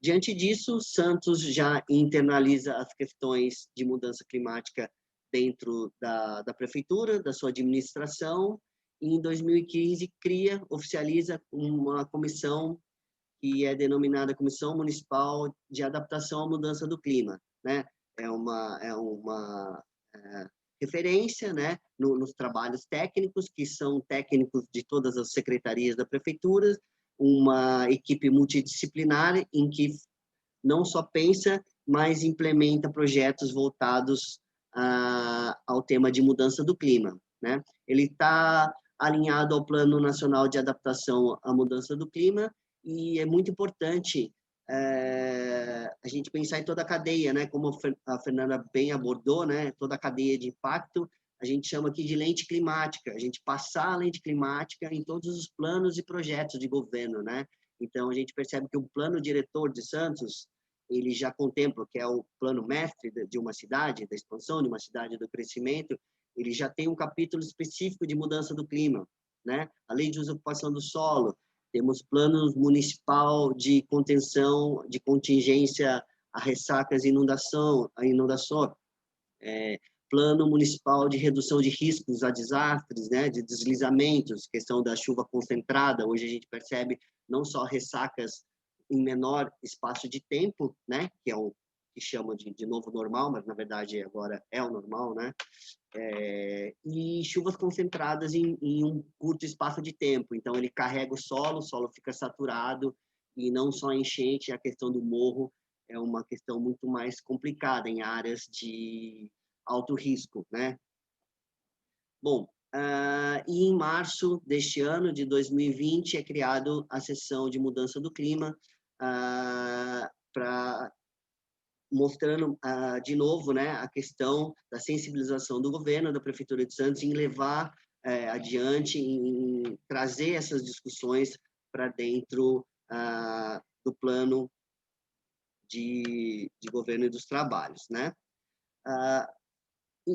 Diante disso, Santos já internaliza as questões de mudança climática dentro da prefeitura, da sua administração, e em 2015 oficializa uma comissão que é denominada Comissão Municipal de Adaptação à Mudança do Clima, né? É uma referência, né, nos trabalhos técnicos, que são técnicos de todas as secretarias da prefeitura, uma equipe multidisciplinar em que não só pensa, mas implementa projetos voltados ao tema de mudança do clima, né? Ele está alinhado ao Plano Nacional de Adaptação à Mudança do Clima, e é muito importante a gente pensar em toda a cadeia, né? Como a Fernanda bem abordou, né? Toda a cadeia de impacto, a gente chama aqui de lente climática, a gente passar a lente climática em todos os planos e projetos de governo, né? Então, a gente percebe que o plano diretor de Santos, ele já contempla, que é o plano mestre de uma cidade, da expansão de uma cidade, do crescimento, ele já tem um capítulo específico de mudança do clima. né? A lei de uso e ocupação do solo, temos plano municipal de contenção, de contingência a ressacas e inundação, plano municipal de redução de riscos a desastres, né, de deslizamentos, questão da chuva concentrada. Hoje a gente percebe não só ressacas em menor espaço de tempo, né, que é o que chamam de novo normal, mas na verdade agora é o normal, né, e chuvas concentradas em um curto espaço de tempo. Então ele carrega o solo fica saturado, e não só a enchente, a questão do morro é uma questão muito mais complicada em áreas de alto risco, né? Bom, e em março deste ano, de 2020, é criado a seção de mudança do clima, mostrando de novo, né, a questão da sensibilização do governo, da Prefeitura de Santos, em levar adiante, em trazer essas discussões para dentro do plano de governo e dos trabalhos, né?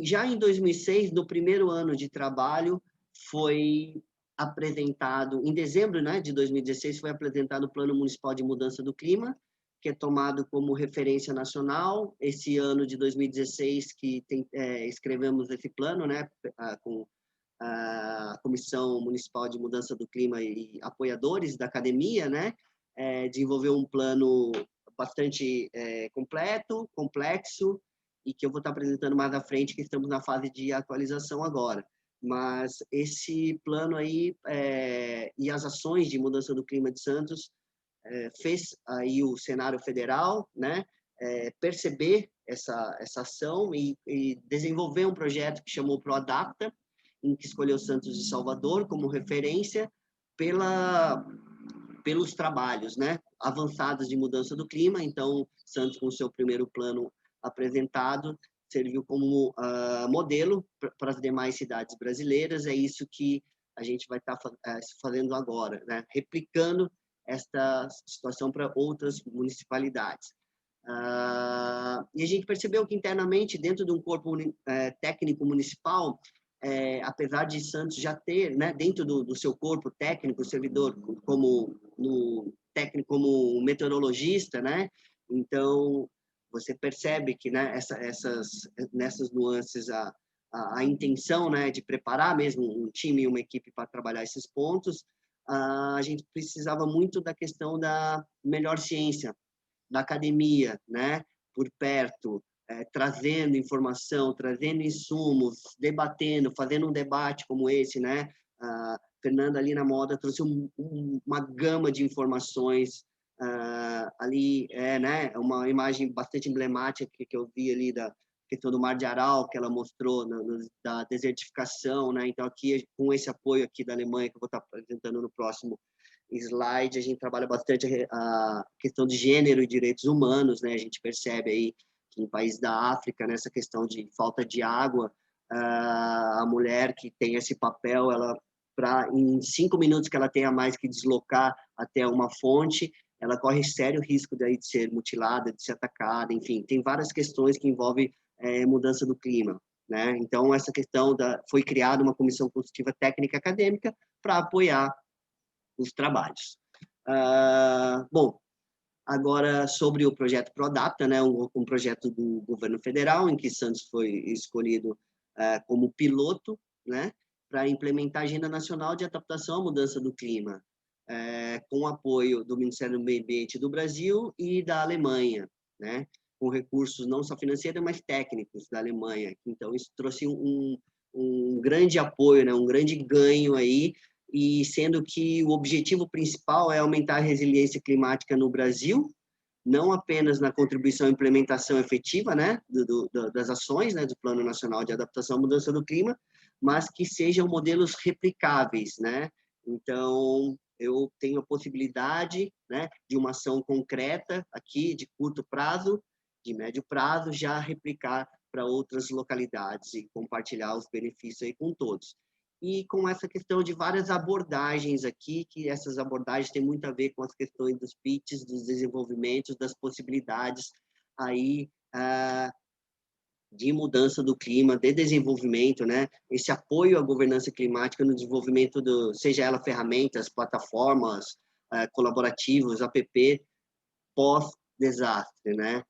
Já em 2006, no primeiro ano de trabalho, foi apresentado, em dezembro, né, de 2016, foi apresentado o Plano Municipal de Mudança do Clima, que é tomado como referência nacional. Esse ano de 2016, que escrevemos esse plano, né, com a Comissão Municipal de Mudança do Clima e apoiadores da academia, né, desenvolveu um plano bastante completo, complexo, e que eu vou estar apresentando mais à frente, que estamos na fase de atualização agora. Mas esse plano aí e as ações de mudança do clima de Santos fez aí o cenário federal, né, perceber essa ação e desenvolver um projeto que chamou ProAdapta, em que escolheu Santos e Salvador como referência pelos trabalhos, né, avançados de mudança do clima. Então, Santos, com o seu primeiro plano apresentado, serviu como modelo para as demais cidades brasileiras. É isso que a gente vai estar fazendo agora, né, replicando esta situação para outras municipalidades. E a gente percebeu que internamente, dentro de um corpo técnico municipal, apesar de Santos já ter, né, dentro do seu corpo técnico, servidor como meteorologista, né, então você percebe que, né, nessas nuances a intenção, né, de preparar mesmo um time e uma equipe para trabalhar esses pontos. A gente precisava muito da questão da melhor ciência, da academia, né, por perto, trazendo informação, trazendo insumos, debatendo, fazendo um debate como esse, né? Fernanda ali na moda trouxe uma gama de informações ali, né? Uma imagem bastante emblemática que eu vi ali da questão do Mar de Aral, que ela mostrou da desertificação, né? Então aqui, com esse apoio aqui da Alemanha, que eu vou estar apresentando no próximo slide, a gente trabalha bastante a questão de gênero e direitos humanos, né? A gente percebe aí que em países da África, nessa questão de falta de água, a mulher que tem esse papel, ela em 5 minutos que ela tenha mais que deslocar até uma fonte, ela corre sério risco de ser mutilada, de ser atacada, enfim, tem várias questões que envolvem mudança do clima, né? Então, essa questão foi criada uma comissão consultiva técnica acadêmica para apoiar os trabalhos. Bom, agora sobre o projeto ProAdapta, né, um projeto do governo federal, em que Santos foi escolhido como piloto, né, para implementar a Agenda Nacional de Adaptação à Mudança do Clima, com o apoio do Ministério do Meio Ambiente do Brasil e da Alemanha, né, com recursos não só financeiros, mas técnicos da Alemanha. Então, isso trouxe um grande apoio, né, um grande ganho aí, e sendo que o objetivo principal é aumentar a resiliência climática no Brasil, não apenas na contribuição e implementação efetiva, né, das ações, né, do Plano Nacional de Adaptação à Mudança do Clima, mas que sejam modelos replicáveis, né? Então, eu tenho a possibilidade, né, de uma ação concreta aqui, de curto prazo, de médio prazo, já replicar para outras localidades e compartilhar os benefícios aí com todos. E com essa questão de várias abordagens aqui, que essas abordagens têm muito a ver com as questões dos pitches, dos desenvolvimentos, das possibilidades aí de mudança do clima, de desenvolvimento, né? Esse apoio à governança climática no desenvolvimento seja ela ferramentas, plataformas, colaborativos, app, pós-desastre, né?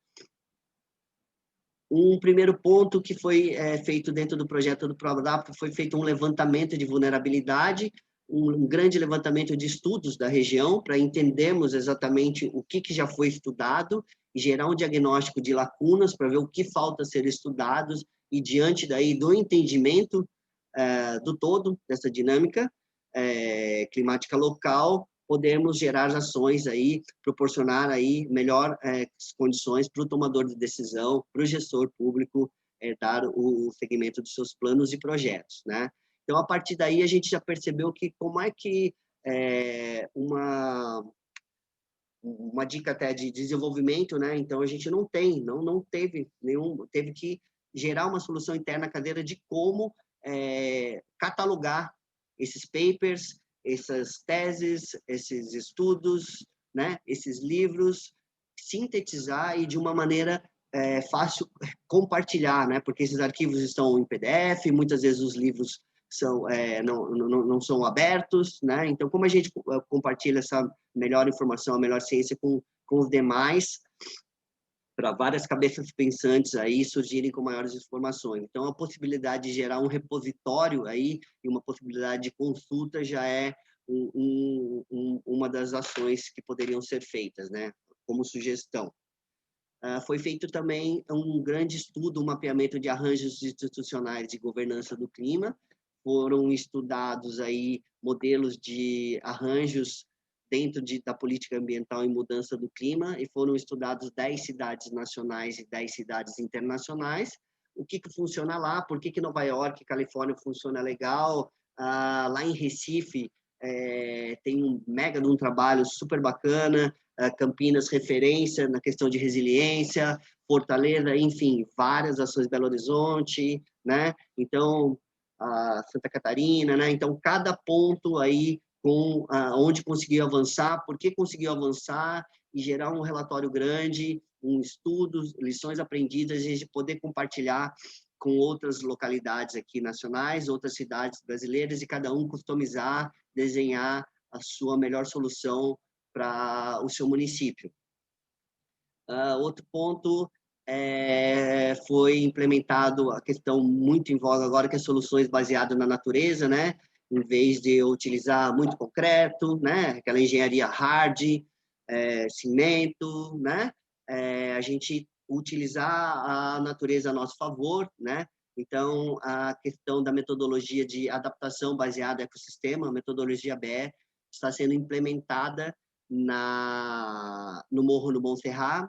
Um primeiro ponto que foi feito dentro do projeto do Prodap foi feito um levantamento de vulnerabilidade, um grande levantamento de estudos da região para entendermos exatamente o que já foi estudado e gerar um diagnóstico de lacunas para ver o que falta ser estudado e, diante daí do entendimento do todo dessa dinâmica climática local, podemos gerar ações aí, proporcionar aí melhor condições para o tomador de decisão, para o gestor público dar o segmento dos seus planos e projetos, né? Então, a partir daí, a gente já percebeu que como é que uma dica até de desenvolvimento, né? Então, a gente não teve teve que gerar uma solução interna à cadeira de como catalogar esses papers, essas teses, esses estudos, né? Esses livros, sintetizar e de uma maneira fácil compartilhar, né? Porque esses arquivos estão em PDF, muitas vezes os livros não são abertos, né? Então, como a gente compartilha essa melhor informação, a melhor ciência com os demais, para várias cabeças pensantes aí surgirem com maiores informações. Então, a possibilidade de gerar um repositório aí e uma possibilidade de consulta já é uma das ações que poderiam ser feitas, né? Como sugestão. Foi feito também um grande estudo, um mapeamento de arranjos institucionais de governança do clima. Foram estudados aí modelos de arranjos dentro da política ambiental e mudança do clima, e foram estudados 10 cidades nacionais e 10 cidades internacionais. O que funciona lá, por que Nova York, Califórnia funciona legal, lá em Recife tem um mega de um trabalho super bacana, Campinas referência na questão de resiliência, Fortaleza, enfim, várias ações, Belo Horizonte, né? Então, Santa Catarina, né? Então, cada ponto aí com onde conseguiu avançar, por que conseguiu avançar e gerar um relatório grande, um estudo, lições aprendidas, e a gente poder compartilhar com outras localidades aqui nacionais, outras cidades brasileiras, e cada um customizar, desenhar a sua melhor solução para o seu município. Outro ponto foi implementado a questão muito em voga agora, que é soluções baseadas na natureza, né? Em vez de eu utilizar muito concreto, né? Aquela engenharia hard, cimento, né? A gente utilizar a natureza a nosso favor, né? Então, a questão da metodologia de adaptação baseada em ecossistema, a metodologia BE, está sendo implementada no Morro do Montserrat,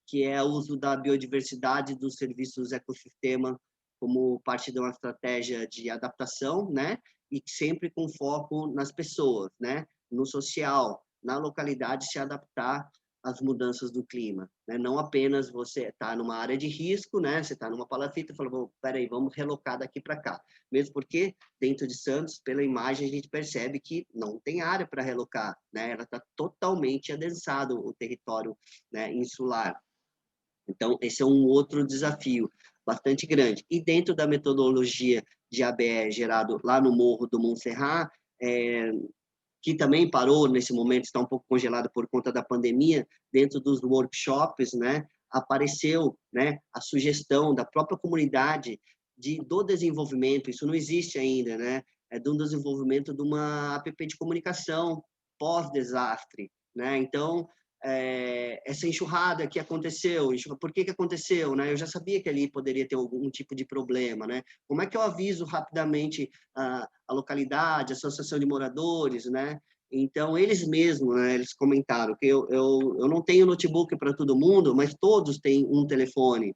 que é o uso da biodiversidade dos serviços ecossistema como parte de uma estratégia de adaptação, né? E sempre com foco nas pessoas, né? No social, na localidade, se adaptar às mudanças do clima, né? Não apenas você está numa área de risco, né? Você está numa palafita e fala, peraí, vamos relocar daqui para cá. Mesmo porque, dentro de Santos, pela imagem, a gente percebe que não tem área para relocar, né? Ela está totalmente adensado, o território, né, insular. Então, esse é um outro desafio bastante grande. E dentro da metodologia de ABE gerado lá no Morro do Montserrat, que também parou nesse momento, está um pouco congelado por conta da pandemia, dentro dos workshops, né, apareceu, né, a sugestão da própria comunidade do desenvolvimento, isso não existe ainda, né, do desenvolvimento de uma app de comunicação pós-desastre, né, então, essa enxurrada que aconteceu, por que aconteceu, né? Eu já sabia que ali poderia ter algum tipo de problema, né? Como é que eu aviso rapidamente a localidade, a associação de moradores, né? Então, eles mesmos, né, eles comentaram que eu não tenho notebook para todo mundo, mas todos têm um telefone,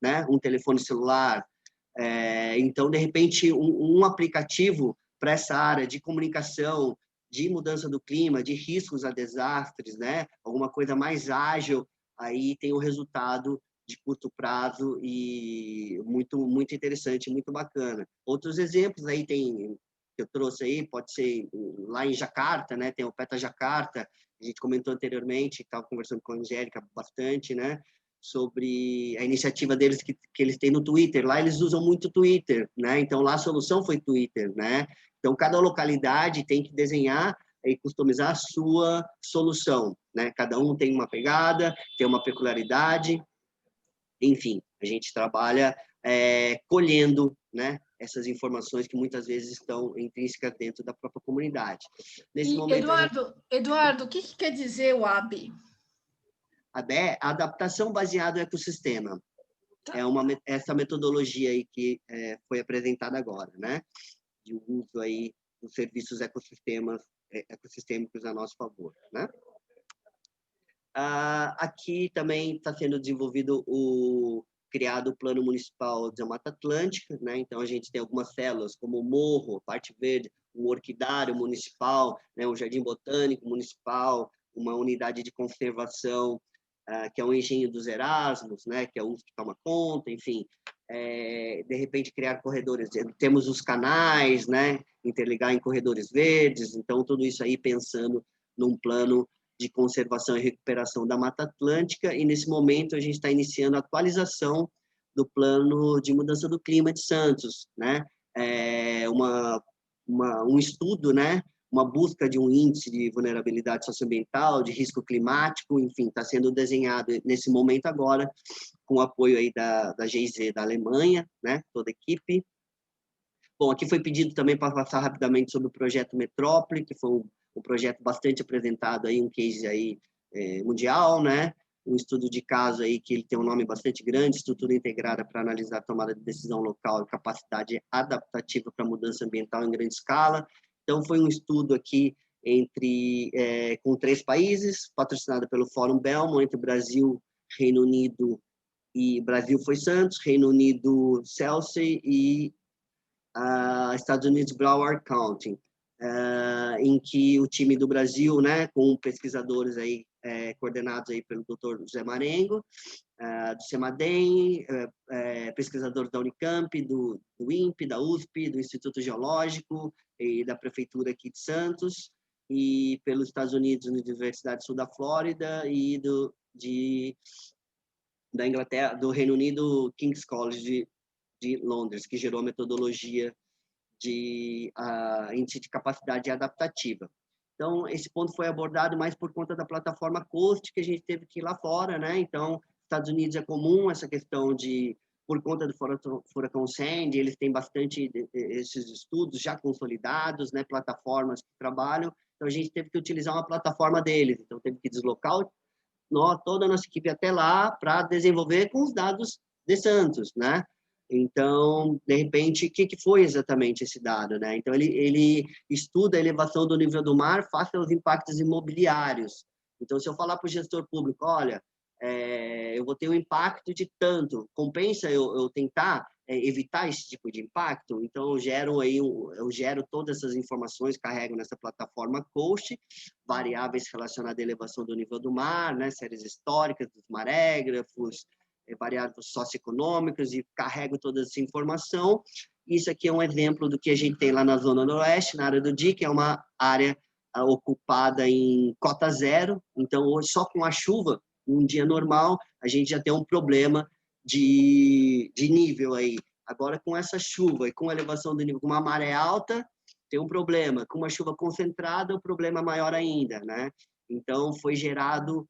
né? Um telefone celular. Então, de repente, um aplicativo para essa área de comunicação, de mudança do clima, de riscos a desastres, né? Alguma coisa mais ágil, aí tem um resultado de curto prazo e muito, muito interessante, muito bacana. Outros exemplos aí que eu trouxe aí, pode ser lá em Jacarta, né? Tem o PETA Jacarta, a gente comentou anteriormente, estava conversando com a Angélica bastante, né? sobre a iniciativa deles que eles têm no Twitter. Lá eles usam muito Twitter, né? Então lá a solução foi Twitter, né? Então cada localidade tem que desenhar e customizar a sua solução, né? Cada um tem uma pegada, tem uma peculiaridade, enfim, a gente trabalha colhendo, né, essas informações que muitas vezes estão intrínsecas dentro da própria comunidade. Nesse momento, Eduardo, o que quer dizer o AB? AB é adaptação baseada no ecossistema. Tá. Essa metodologia aí que foi apresentada agora, né? De uso aí dos serviços ecossistêmicos a nosso favor, né? Aqui também está sendo desenvolvido criado o Plano Municipal da Mata Atlântica, né? Então a gente tem algumas células como o Morro, parte verde, o Orquidário Municipal, né? O Jardim Botânico Municipal, uma unidade de conservação que é o Engenho dos Erasmos, né? Que a USP toma conta, enfim. De repente criar corredores, temos os canais, né? Interligar em corredores verdes, então tudo isso aí pensando num plano de conservação e recuperação da Mata Atlântica, e nesse momento a gente está iniciando a atualização do plano de mudança do clima de Santos, né? Um estudo, né? Uma busca de um índice de vulnerabilidade socioambiental, de risco climático, enfim, está sendo desenhado nesse momento agora, com o apoio aí da GIZ da Alemanha, né? Toda a equipe. Bom, aqui foi pedido também para passar rapidamente sobre o projeto Metrópole, que foi um projeto bastante apresentado aí, um case aí mundial, né? Um estudo de caso aí que ele tem um nome bastante grande, estrutura integrada para analisar a tomada de decisão local e capacidade adaptativa para mudança ambiental em grande escala. Então, foi um estudo aqui com 3 países, patrocinado pelo Fórum Belmont, entre Brasil, Reino Unido e Brasil foi Santos, Reino Unido, Chelsea e Estados Unidos, Broward County, em que o time do Brasil, né, com pesquisadores aí coordenados aí pelo Dr. José Marengo, do CEMADEM, pesquisadores da Unicamp, do INPE, da USP, do Instituto Geológico e da Prefeitura aqui de Santos, e pelos Estados Unidos, na Universidade do Sul da Flórida, e da Inglaterra, do Reino Unido, King's College de Londres, que gerou a metodologia de índice de capacidade adaptativa. Então, esse ponto foi abordado mais por conta da plataforma COAST, que a gente teve que ir lá fora, né? Então, Estados Unidos é comum essa questão por conta do furacão Sandy, eles têm bastante esses estudos já consolidados, né? Plataformas que trabalham. Então, a gente teve que utilizar uma plataforma deles. Então, teve que deslocar toda a nossa equipe até lá para desenvolver com os dados de Santos, né? Então, de repente, o que foi exatamente esse dado, né? Então, ele estuda a elevação do nível do mar face aos impactos imobiliários. Então, se eu falar para o gestor público, olha, eu vou ter um impacto de tanto, compensa eu tentar evitar esse tipo de impacto? Então, eu gero todas essas informações, carrego nessa plataforma COAST, variáveis relacionadas à elevação do nível do mar, né? Séries históricas dos marégrafos, variáveis socioeconômicas, e carrego toda essa informação. Isso aqui é um exemplo do que a gente tem lá na Zona Noroeste, na área do DIC, que é uma área ocupada em cota zero. Então, hoje, só com a chuva, um dia normal, a gente já tem um problema de nível aí. Agora, com essa chuva e com a elevação do nível, com uma maré alta, tem um problema. Com uma chuva concentrada, o problema é maior ainda, né? Então, foi gerado,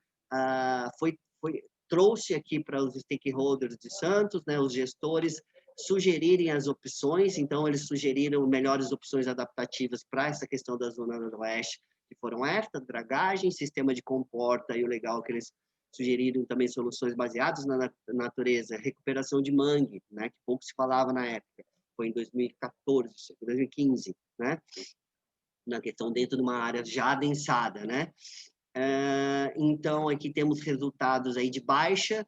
trouxe aqui para os stakeholders de Santos, né, os gestores, sugerirem as opções. Então, eles sugeriram melhores opções adaptativas para essa questão da Zona Noroeste, que foram estas: dragagem, sistema de comporta, e o legal que eles sugeriram também soluções baseadas na natureza, recuperação de mangue, né, que pouco se falava na época, foi em 2014, 2015, né, na questão dentro de uma área já adensada, né. Então, aqui temos resultados aí de baixa,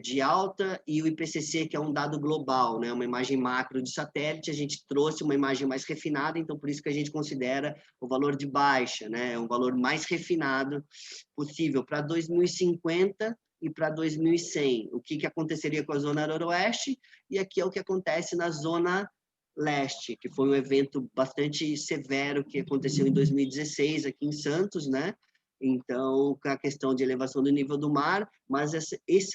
de alta, e o IPCC, que é um dado global, né? Uma imagem macro de satélite. A gente trouxe uma imagem mais refinada, então por isso que a gente considera o valor de baixa, né? É um valor mais refinado possível para 2050 e para 2100. O que aconteceria com a Zona Noroeste? E aqui é o que acontece na Zona Leste, que foi um evento bastante severo que aconteceu em 2016 aqui em Santos, né? então, com a questão de elevação do nível do mar, mas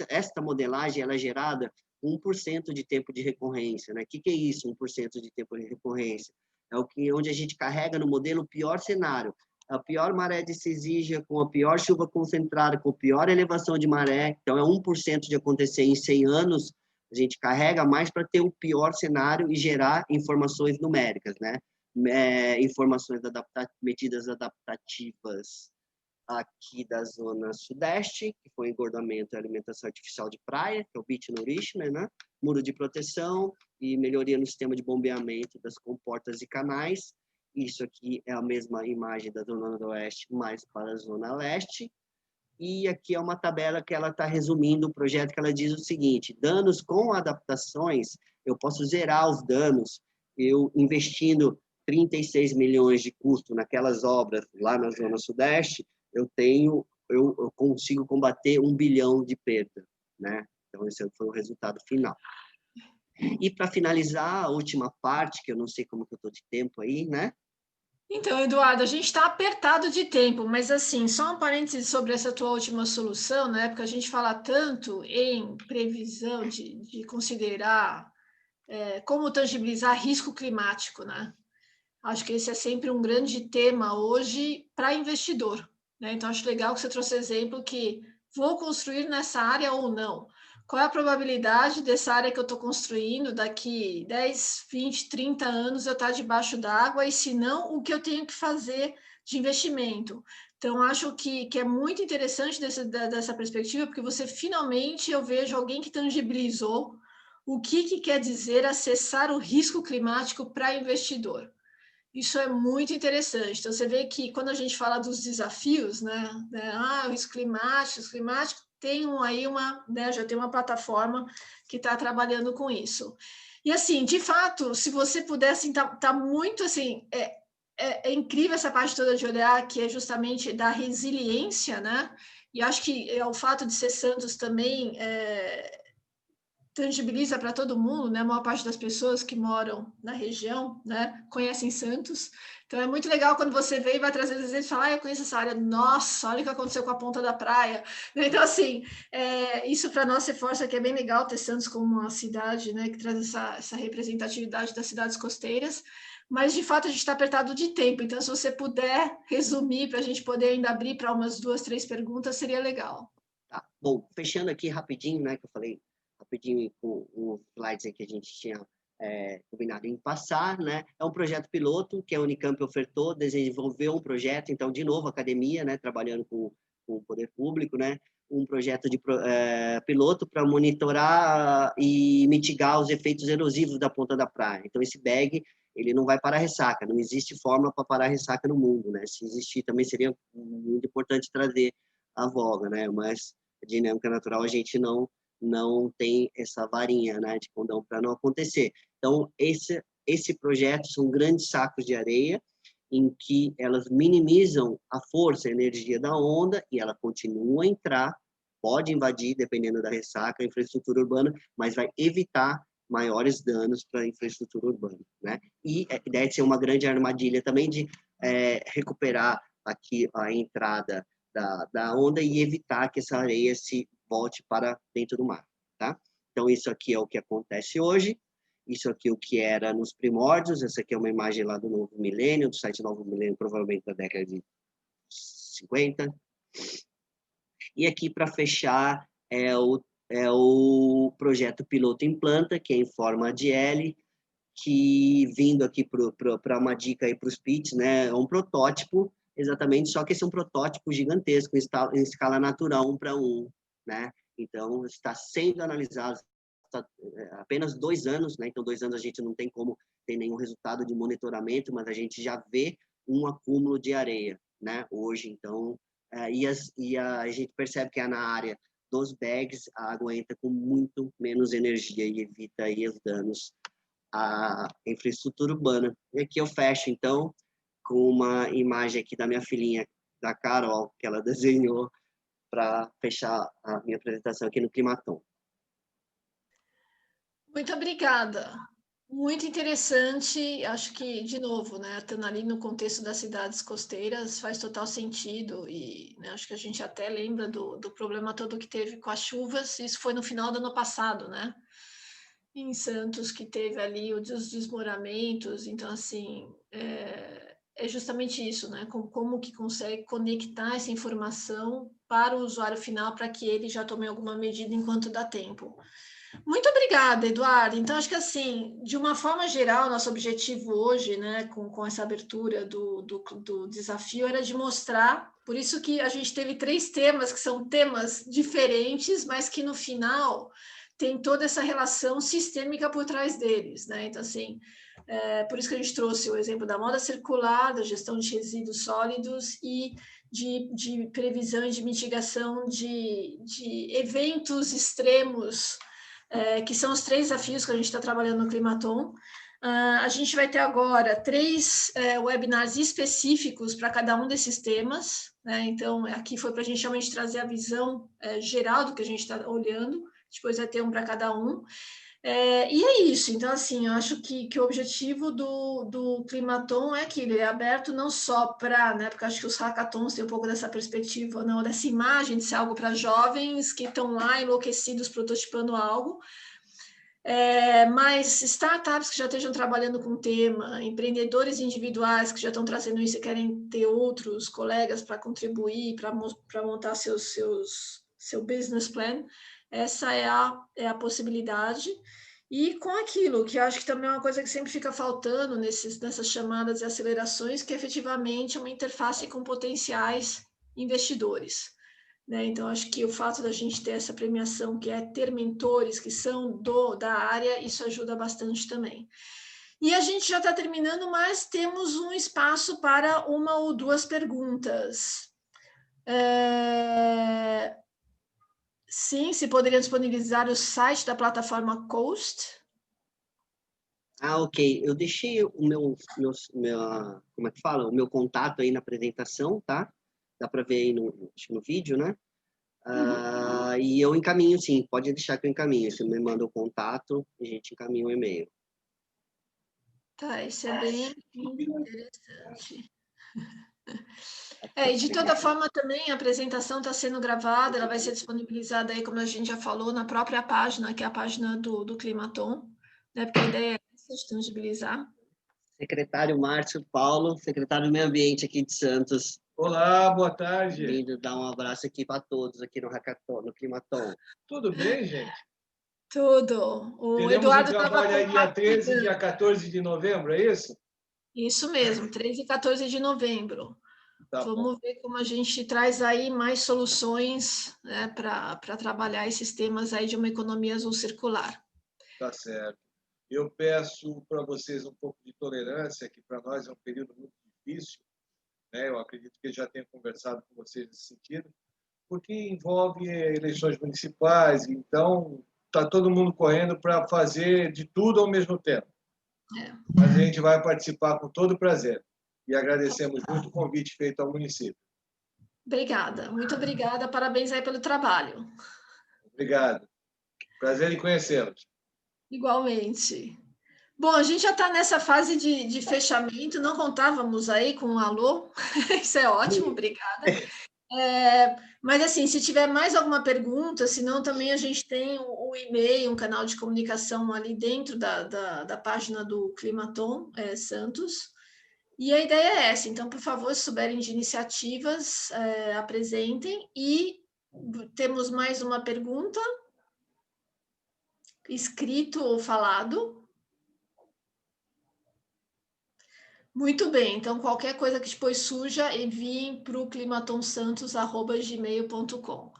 esta modelagem ela é gerada com 1% de tempo de recorrência, né? O que é isso, 1% de tempo de recorrência? É onde a gente carrega no modelo o pior cenário, a pior maré de Cesígia, com a pior chuva concentrada, com a pior elevação de maré, então é 1% de acontecer em 100 anos, a gente carrega mais para ter o pior cenário e gerar informações numéricas, né? Informações medidas adaptativas aqui da zona sudeste, que foi engordamento e alimentação artificial de praia, que é o beach nourishment, né? Muro de proteção e melhoria no sistema de bombeamento das comportas e canais. Isso aqui é a mesma imagem da zona noroeste, mais para a zona leste. E aqui é uma tabela que ela está resumindo o projeto, que ela diz o seguinte: danos com adaptações, eu posso zerar os danos, eu investindo 36 milhões de custo naquelas obras lá na zona sudeste, eu consigo combater 1 bilhão de perda, né? Então esse foi o resultado final. E para finalizar a última parte, que eu não sei como que eu estou de tempo aí, né? Então, Eduardo, a gente está apertado de tempo, mas assim, só um parêntese sobre essa tua última solução, né? Porque a gente fala tanto em previsão de considerar como tangibilizar risco climático, né? Acho que esse é sempre um grande tema hoje para investidor, né? Então, acho legal que você trouxe exemplo que vou construir nessa área ou não. Qual é a probabilidade dessa área que eu estou construindo daqui 10, 20, 30 anos eu estar debaixo d'água e, se não, o que eu tenho que fazer de investimento? Então, acho que é muito interessante dessa perspectiva, porque você finalmente, eu vejo alguém que tangibilizou o que quer dizer acessar o risco climático para investidor. Isso é muito interessante. Então, você vê que quando a gente fala dos desafios, né, o risco climático, tem aí já tem uma plataforma que está trabalhando com isso. E assim, de fato, se você puder, assim, tá muito assim, é incrível essa parte toda de olhar, que é justamente da resiliência, né? E acho que o fato de ser Santos também tangibiliza para todo mundo, né? A maior parte das pessoas que moram na região, né, conhecem Santos. Então é muito legal quando você vem e vai trazer exemplos e fala, eu conheço essa área, nossa, olha o que aconteceu com a ponta da praia. Então, assim, isso para nós reforça que é bem legal ter Santos como uma cidade, né, que traz essa representatividade das cidades costeiras, mas de fato a gente está apertado de tempo, então se você puder resumir para a gente poder ainda abrir para umas 2, 3 perguntas, seria legal. Tá. Bom, fechando aqui rapidinho, né, que eu falei rapidinho com os slides que a gente tinha combinado em passar, né? É um projeto piloto que a Unicamp ofertou, desenvolveu um projeto, então, de novo, academia, né, trabalhando com o poder público, né? Um projeto de piloto para monitorar e mitigar os efeitos erosivos da ponta da praia. Então, esse bag, ele não vai parar a ressaca, não existe fórmula para parar a ressaca no mundo, né? Se existir, também seria muito importante trazer a voga, né? Mas a dinâmica natural a gente não tem essa varinha, né, de condão para não acontecer. Então, esse projeto são grandes sacos de areia em que elas minimizam a força, a energia da onda e ela continua a entrar, pode invadir, dependendo da ressaca, a infraestrutura urbana, mas vai evitar maiores danos para a infraestrutura urbana, né? E deve ser uma grande armadilha também de recuperar aqui a entrada da onda e evitar que essa areia se volte para dentro do mar, tá? Então, isso aqui é o que acontece hoje, isso aqui é o que era nos primórdios, essa aqui é uma imagem lá do Novo Milênio, do site Novo Milênio, provavelmente da década de 50. E aqui, para fechar, é o projeto piloto em planta, que é em forma de L, que, vindo aqui para uma dica aí para os pits, né, é um protótipo, exatamente, só que esse é um protótipo gigantesco, em escala natural, 1 para 1, né? Então, está sendo analisado apenas 2 anos, né? Então, 2 anos a gente não tem como ter nenhum resultado de monitoramento, mas a gente já vê um acúmulo de areia, né? Hoje, então, a gente percebe que é na área dos bags, a água entra com muito menos energia e evita aí os danos à infraestrutura urbana. E aqui eu fecho, então, com uma imagem aqui da minha filhinha, da Carol, que ela desenhou para fechar a minha apresentação aqui no Climaton. Muito obrigada. Muito interessante, acho que, de novo, né, estando ali no contexto das cidades costeiras, faz total sentido, e né, acho que a gente até lembra do problema todo que teve com as chuvas, isso foi no final do ano passado, né, em Santos, que teve ali os desmoramentos, então, assim, é justamente isso, né, como que consegue conectar essa informação para o usuário final, para que ele já tome alguma medida enquanto dá tempo. Muito obrigada, Eduardo. Então, acho que assim, de uma forma geral, nosso objetivo hoje, né, com essa abertura do desafio, era de mostrar, por isso que a gente teve 3 temas, que são temas diferentes, mas que no final tem toda essa relação sistêmica por trás deles, né? Então, assim, por isso que a gente trouxe o exemplo da moda circular, da gestão de resíduos sólidos e de previsão e de mitigação de eventos extremos, que são os 3 desafios que a gente está trabalhando no Climaton. A gente vai ter agora 3 webinars específicos para cada um desses temas, né? Então, aqui foi para a gente realmente trazer a visão geral do que a gente está olhando, depois vai ter um para cada um. E é isso, então, assim, eu acho que o objetivo do Climaton é que ele é aberto não só para, né, porque eu acho que os hackathons têm um pouco dessa perspectiva, não, dessa imagem de ser algo para jovens que estão lá enlouquecidos prototipando algo, mas startups que já estejam trabalhando com o tema, empreendedores individuais que já estão trazendo isso e querem ter outros colegas para contribuir, para montar seu business plan, essa é a possibilidade. E com aquilo, que eu acho que também é uma coisa que sempre fica faltando nessas chamadas e acelerações, que é efetivamente uma interface com potenciais investidores. Né? Então, acho que o fato da gente ter essa premiação, que é ter mentores que são da área, isso ajuda bastante também. E a gente já está terminando, mas temos um espaço para 1 ou 2 perguntas. Sim, se poderia disponibilizar o site da plataforma Coast. Ok. Eu deixei como é que fala? O meu contato aí na apresentação, tá? Dá para ver aí no vídeo, né? E eu encaminho, sim. Pode deixar que eu encaminho. Você me manda o contato, a gente encaminha o e-mail. Tá, isso é bem interessante. E de toda forma também a apresentação está sendo gravada, ela vai ser disponibilizada aí, como a gente já falou, na própria página, que é a página do Climaton, né? Porque a ideia é essa, de tangibilizar. Secretário Márcio Paulo, secretário do Meio Ambiente aqui de Santos. Olá, boa tarde. Lindo, dar um abraço aqui para todos aqui no Hackathon, no Climaton. Tudo bem, gente? Tudo. O Teremos Eduardo um estava trabalho aí dia 13 e dia 14 de novembro, é isso? Isso mesmo, 13 e 14 de novembro. Tá Vamos bom. ver como a gente traz aí mais soluções, né, para trabalhar esses temas aí de uma economia azul circular. Tá certo. Eu peço para vocês um pouco de tolerância, que para nós é um período muito difícil, né? Eu acredito que já tenho conversado com vocês nesse sentido, porque envolve eleições municipais, então está todo mundo correndo para fazer de tudo ao mesmo tempo. Mas a gente vai participar com todo prazer. E agradecemos muito o convite feito ao município. Obrigada, muito obrigada, parabéns aí pelo trabalho. Obrigado. Prazer em conhecê-los. Igualmente. Bom, a gente já está nessa fase de fechamento, não contávamos aí com um alô, isso é ótimo, obrigada. Mas assim, se tiver mais alguma pergunta, senão também a gente tem o e-mail, um canal de comunicação ali dentro da página do Climaton Santos. E a ideia é essa, então, por favor, se souberem de iniciativas, apresentem. E temos mais uma pergunta, escrito ou falado. Muito bem, então qualquer coisa que depois surja, enviem para o climatonsantos@gmail.com.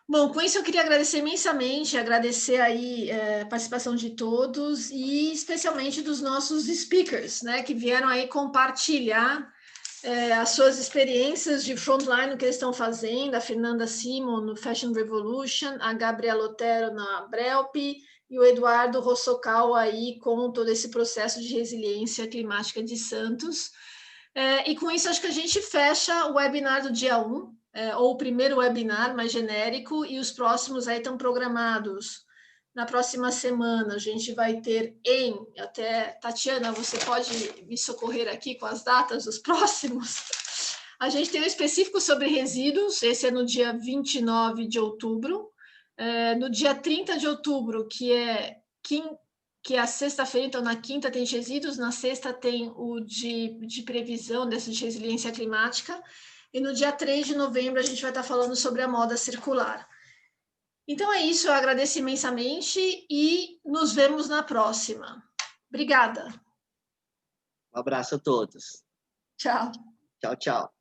Bom, com isso eu queria agradecer imensamente, agradecer aí a participação de todos e especialmente dos nossos speakers, né, que vieram aí compartilhar as suas experiências de frontline, o que eles estão fazendo, a Fernanda Simon no Fashion Revolution, a Gabriela Otero na Brelp e o Eduardo Rossocal aí com todo esse processo de resiliência climática de Santos. E com isso acho que a gente fecha o webinar do dia 1, ou o primeiro webinar mais genérico, e os próximos aí estão programados Na próxima semana, a gente vai ter até, Tatiana, você pode me socorrer aqui com as datas dos próximos? A gente tem um específico sobre resíduos, esse é no dia 29 de outubro. No dia 30 de outubro, que é a sexta-feira, então na quinta tem resíduos, na sexta tem o de previsão de resiliência climática, e no dia 3 de novembro a gente vai estar falando sobre a moda circular. Então é isso, eu agradeço imensamente e nos vemos na próxima. Obrigada. Um abraço a todos. Tchau. Tchau, tchau.